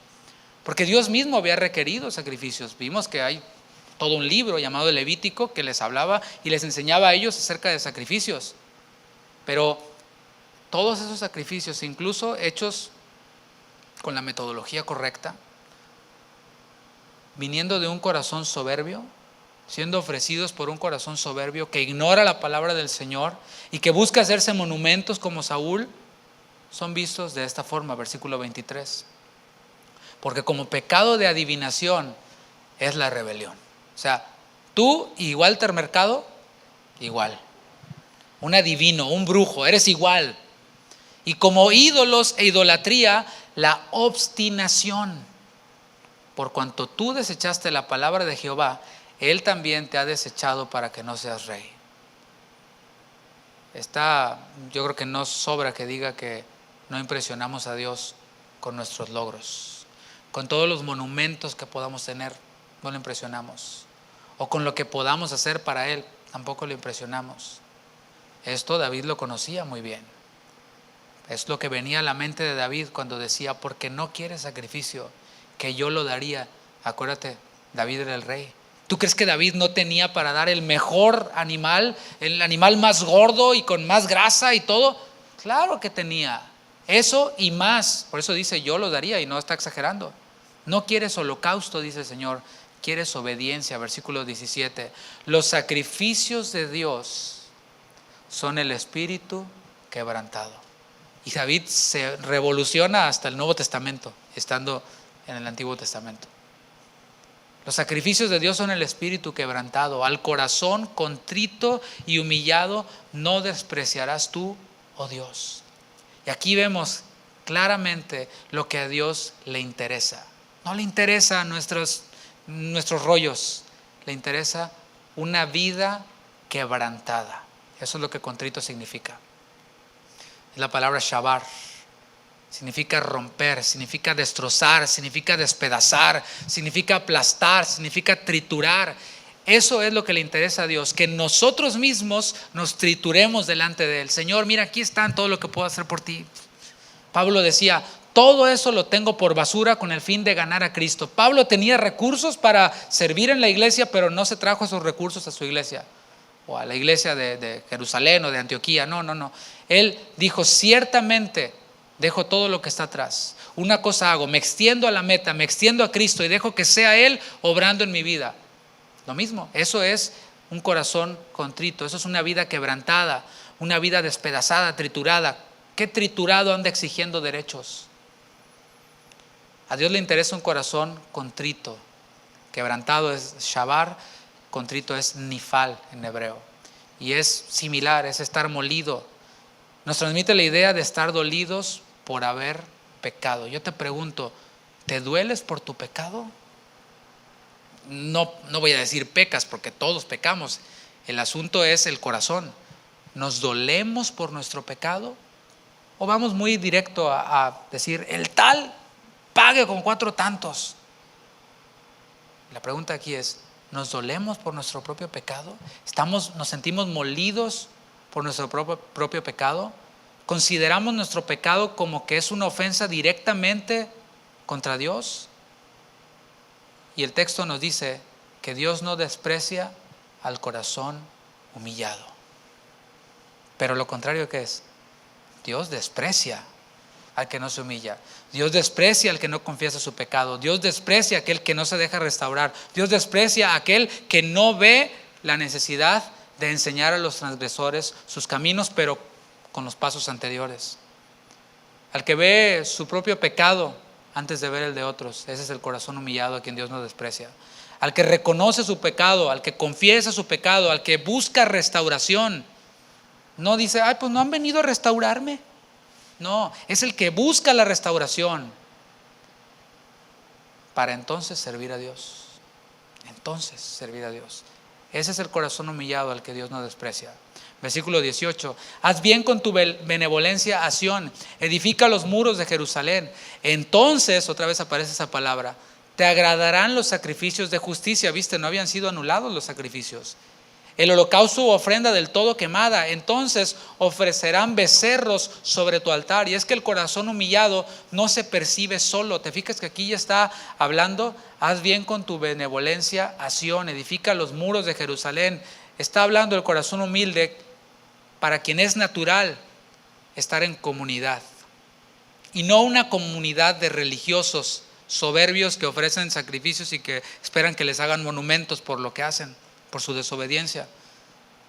Porque Dios mismo había requerido sacrificios. Vimos que hay todo un libro llamado Levítico que les hablaba y les enseñaba a ellos acerca de sacrificios. Pero todos esos sacrificios, incluso hechos con la metodología correcta, viniendo de un corazón soberbio, siendo ofrecidos por un corazón soberbio que ignora la palabra del Señor y que busca hacerse monumentos como Saúl, son vistos de esta forma, versículo 23. Porque como pecado de adivinación es la rebelión. O sea, tú y Walter Mercado, igual. Un adivino, un brujo, eres igual. Y como ídolos e idolatría, la obstinación. Por cuanto tú desechaste la palabra de Jehová, Él también te ha desechado para que no seas rey. Yo creo que no sobra que diga que no impresionamos a Dios con nuestros logros. Con todos los monumentos que podamos tener, no lo impresionamos. O con lo que podamos hacer para Él, tampoco lo impresionamos. Esto David lo conocía muy bien. Es lo que venía a la mente de David cuando decía: porque no quieres sacrificio, que yo lo daría. Acuérdate, David era el rey. ¿Tú crees que David no tenía para dar el mejor animal, el animal más gordo y con más grasa y todo? Claro que tenía. Eso y más. Por eso dice: yo lo daría, y no está exagerando. No quieres holocausto, dice el Señor, quieres obediencia. Versículo 17. Los sacrificios de Dios son el espíritu quebrantado. Y David se revoluciona hasta el Nuevo Testamento, estando en el Antiguo Testamento. Los sacrificios de Dios son el espíritu quebrantado. Al corazón contrito y humillado no despreciarás tú, oh Dios. Y aquí vemos claramente lo que a Dios le interesa. No le interesa nuestros rollos, le interesa una vida quebrantada. Eso es lo que contrito significa. Es la palabra shabar. Significa romper, significa destrozar, significa despedazar, significa aplastar, significa triturar. Eso es lo que le interesa a Dios, que nosotros mismos nos trituremos delante de Él. Señor, mira, aquí está todo lo que puedo hacer por ti. Pablo decía, todo eso lo tengo por basura con el fin de ganar a Cristo. Pablo tenía recursos para servir en la iglesia, pero no se trajo esos recursos a su iglesia o a la iglesia de Jerusalén o de Antioquía. No. Él dijo, ciertamente dejo todo lo que está atrás. Una cosa hago, me extiendo a la meta, me extiendo a Cristo y dejo que sea Él obrando en mi vida. Lo mismo, eso es un corazón contrito, eso es una vida quebrantada, una vida despedazada, triturada. ¿Qué triturado anda exigiendo derechos? A Dios le interesa un corazón contrito. Quebrantado es shabar, contrito es nifal en hebreo. Y es similar, es estar molido. Nos transmite la idea de estar dolidos por haber pecado. Yo te pregunto, ¿te dueles por tu pecado? No voy a decir pecas porque todos pecamos. El asunto es el corazón. ¿Nos dolemos por nuestro pecado? ¿O vamos muy directo a decir, el tal pague con 4 tantos? La pregunta aquí es, ¿nos dolemos por nuestro propio pecado? ¿Nos sentimos molidos por nuestro propio pecado? ¿Consideramos nuestro pecado como que es una ofensa directamente contra Dios? Y el texto nos dice que Dios no desprecia al corazón humillado. Pero lo contrario, ¿qué es? Dios desprecia al que no se humilla. Dios desprecia al que no confiesa su pecado. Dios desprecia a aquel que no se deja restaurar. Dios desprecia a aquel que no ve la necesidad de enseñar a los transgresores sus caminos, pero con los pasos anteriores. Al que ve su propio pecado antes de ver el de otros. Ese es el corazón humillado a quien Dios no desprecia. Al que reconoce su pecado, al que confiesa su pecado, al que busca restauración. No dice, ay, pues no han venido a restaurarme. No, es el que busca la restauración para entonces servir a Dios. Entonces servir a Dios. Ese es el corazón humillado al que Dios no desprecia. Versículo 18, haz bien con tu benevolencia a Sión, edifica los muros de Jerusalén. Entonces, otra vez aparece esa palabra, te agradarán los sacrificios de justicia. Viste, no habían sido anulados los sacrificios. El holocausto u ofrenda del todo quemada. Entonces ofrecerán becerros sobre tu altar. Y es que el corazón humillado no se percibe solo. Te fijas que aquí ya está hablando, haz bien con tu benevolencia a Sión, edifica los muros de Jerusalén. Está hablando el corazón humilde para quien es natural estar en comunidad. Y no una comunidad de religiosos soberbios que ofrecen sacrificios y que esperan que les hagan monumentos por lo que hacen, por su desobediencia.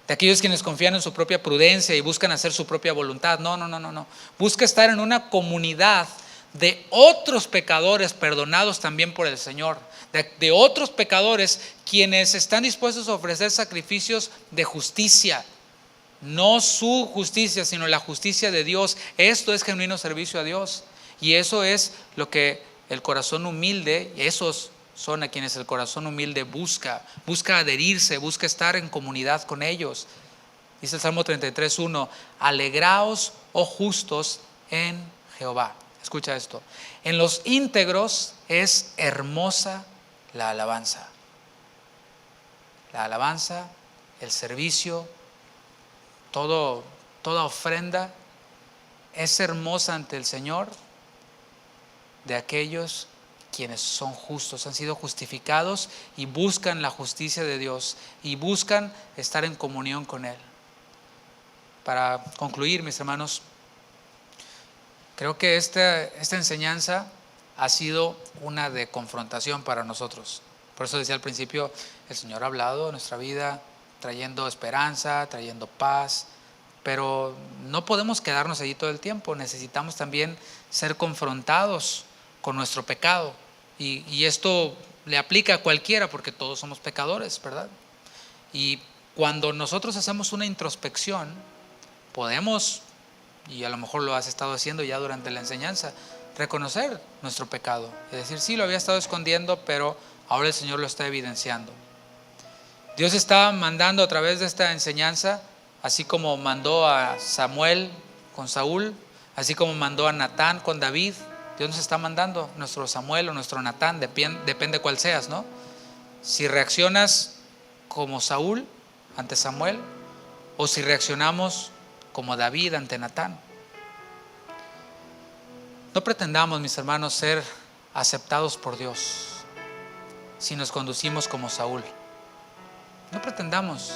De aquellos quienes confían en su propia prudencia y buscan hacer su propia voluntad. No. Busca estar en una comunidad de otros pecadores perdonados también por el Señor. De otros pecadores quienes están dispuestos a ofrecer sacrificios de justicia. No su justicia, sino la justicia de Dios. Esto es genuino servicio a Dios. Y eso es lo que el corazón humilde, esos son a quienes el corazón humilde busca adherirse, busca estar en comunidad con ellos. Dice el Salmo 33:1, alegraos, oh justos, en Jehová. Escucha esto, en los íntegros es hermosa la alabanza. La alabanza, el servicio, toda ofrenda es hermosa ante el Señor de aquellos quienes son justos, han sido justificados y buscan la justicia de Dios y buscan estar en comunión con Él. Para concluir, mis hermanos, creo que esta enseñanza ha sido una de confrontación para nosotros. Por eso decía al principio, el Señor ha hablado en nuestra vida, trayendo esperanza, trayendo paz, pero no podemos quedarnos allí todo el tiempo. Necesitamos también ser confrontados con nuestro pecado. Y esto le aplica a cualquiera porque todos somos pecadores, ¿verdad? Y cuando nosotros hacemos una introspección, podemos, y a lo mejor lo has estado haciendo ya durante la enseñanza, reconocer nuestro pecado. Es decir, sí, lo había estado escondiendo, pero ahora el Señor lo está evidenciando. Dios está mandando a través de esta enseñanza, así como mandó a Samuel con Saúl, así como mandó a Natán con David. Dios nos está mandando nuestro Samuel o nuestro Natán, depende cuál seas, ¿no? Si reaccionas como Saúl ante Samuel, o si reaccionamos como David ante Natán. No pretendamos, mis hermanos, ser aceptados por Dios si nos conducimos como Saúl. No pretendamos.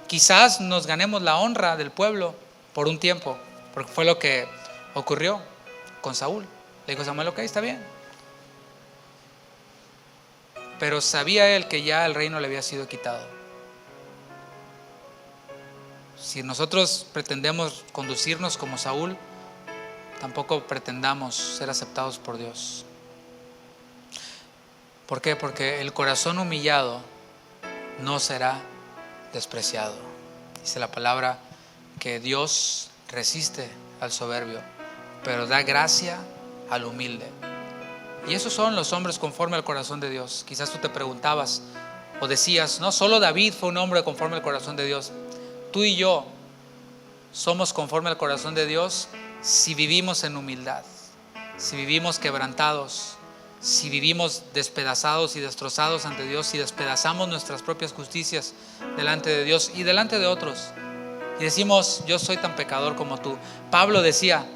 Quizás nos ganemos la honra del pueblo por un tiempo, porque fue lo que ocurrió con Saúl. Le dijo Samuel: ok, está bien. Pero sabía él que ya el reino le había sido quitado. Si nosotros pretendemos conducirnos como Saúl, tampoco pretendamos ser aceptados por Dios. ¿Por qué? Porque el corazón humillado no será despreciado. Dice la palabra que Dios resiste al soberbio, pero da gracia al humilde. Y esos son los hombres conforme al corazón de Dios. Quizás tú te preguntabas o decías: no, solo David fue un hombre conforme al corazón de Dios. Tú y yo somos conforme al corazón de Dios si vivimos en humildad, si vivimos quebrantados, si vivimos despedazados y destrozados ante Dios, si despedazamos nuestras propias justicias delante de Dios y delante de otros, y decimos: yo soy tan pecador como tú. Pablo decía: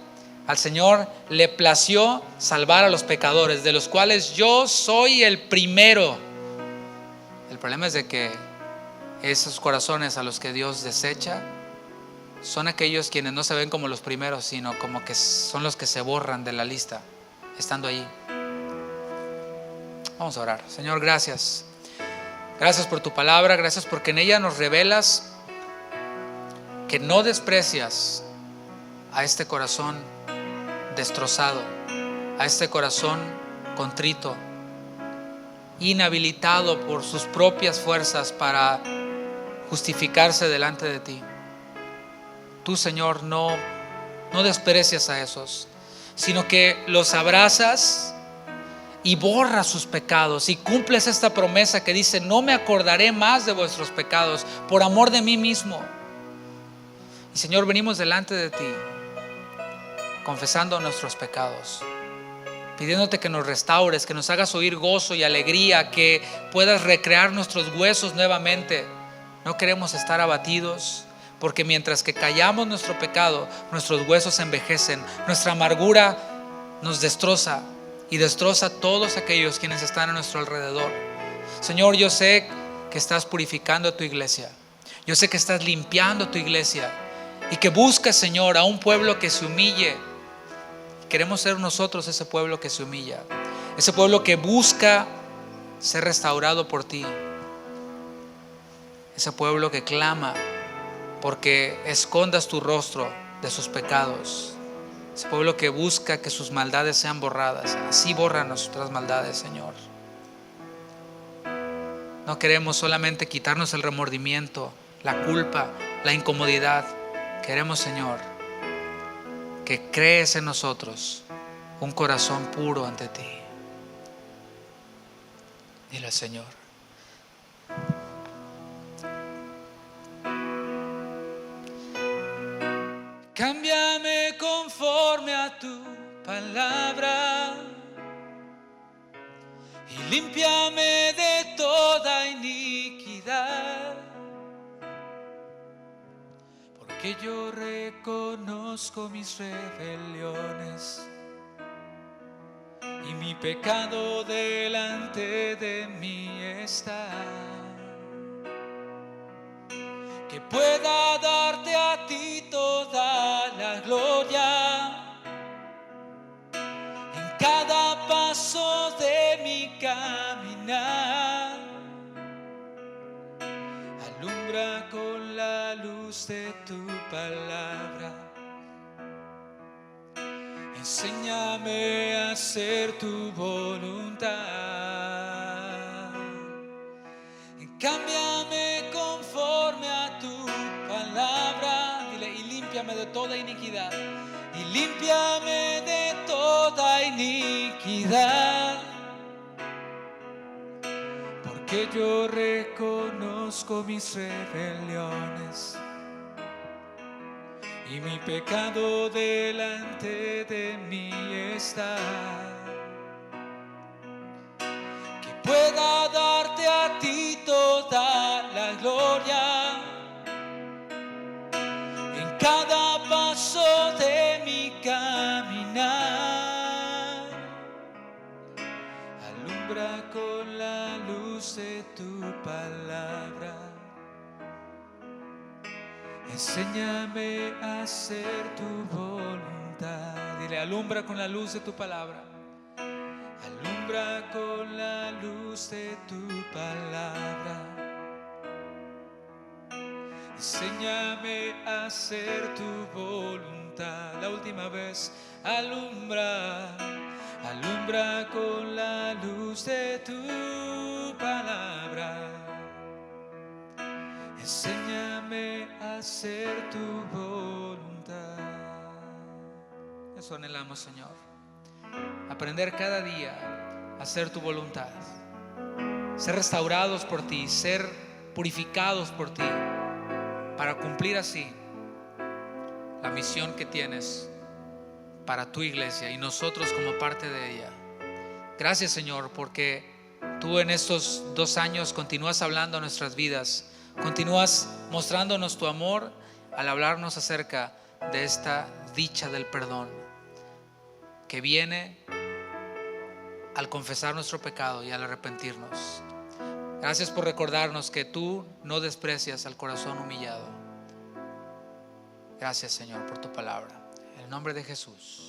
al Señor le plació salvar a los pecadores, de los cuales yo soy el primero. El problema es de que esos corazones a los que Dios desecha son aquellos quienes no se ven como los primeros, sino como que son los que se borran de la lista estando allí. Vamos a orar. Señor, gracias. Gracias por tu palabra, gracias porque en ella nos revelas que no desprecias a este corazón destrozado, a este corazón contrito, inhabilitado por sus propias fuerzas para justificarse delante de ti. Tú, Señor, no desprecias a esos, sino que los abrazas y borras sus pecados y cumples esta promesa que dice: no me acordaré más de vuestros pecados por amor de mí mismo. Y Señor, venimos delante de ti confesando nuestros pecados, pidiéndote que nos restaures, que nos hagas oír gozo y alegría, que puedas recrear nuestros huesos nuevamente. No queremos estar abatidos, porque mientras que callamos nuestro pecado, nuestros huesos envejecen, nuestra amargura nos destroza y destroza a todos aquellos quienes están a nuestro alrededor. Señor, yo sé que estás purificando a tu iglesia, yo sé que estás limpiando tu iglesia y que buscas, Señor, a un pueblo que se humille. Queremos ser nosotros ese pueblo que se humilla, ese pueblo que busca ser restaurado por ti, ese pueblo que clama porque escondas tu rostro de sus pecados, ese pueblo que busca que sus maldades sean borradas. Así borra nuestras maldades, Señor. No queremos solamente quitarnos el remordimiento, la culpa, la incomodidad. Queremos, Señor, que crees en nosotros un corazón puro ante ti. Dile, Señor. Cámbiame conforme a tu palabra y límpiame de toda iniquidad, porque yo reconozco mis rebeliones y mi pecado delante de mí está. Que pueda darte a ti toda la gloria en cada paso de mi caminar. Alumbra con la luz de tu palabra. Enséñame a hacer tu voluntad. límpiame de toda iniquidad, porque yo reconozco mis rebeliones y mi pecado delante de mí está. Que pueda darte a ti toda la gloria en cada paso de mi caminar. Alumbra con la luz de tu palabra. Enséñame a hacer tu voluntad. Dile, alumbra con la luz de tu palabra. Alumbra con la luz de tu palabra. Enséñame a hacer tu voluntad. La última vez, alumbra, alumbra con la luz de tu palabra. Enséñame a hacer tu voluntad. Eso anhelamos, Señor. Aprender cada día a hacer tu voluntad. Ser restaurados por ti, ser purificados por ti, para cumplir así la misión que tienes para tu iglesia y nosotros como parte de ella. Gracias, Señor, porque tú en estos 2 años continúas hablando a nuestras vidas, continúas mostrándonos tu amor al hablarnos acerca de esta dicha del perdón que viene al confesar nuestro pecado y al arrepentirnos. Gracias por recordarnos que tú no desprecias al corazón humillado. Gracias, Señor, por tu palabra. En el nombre de Jesús.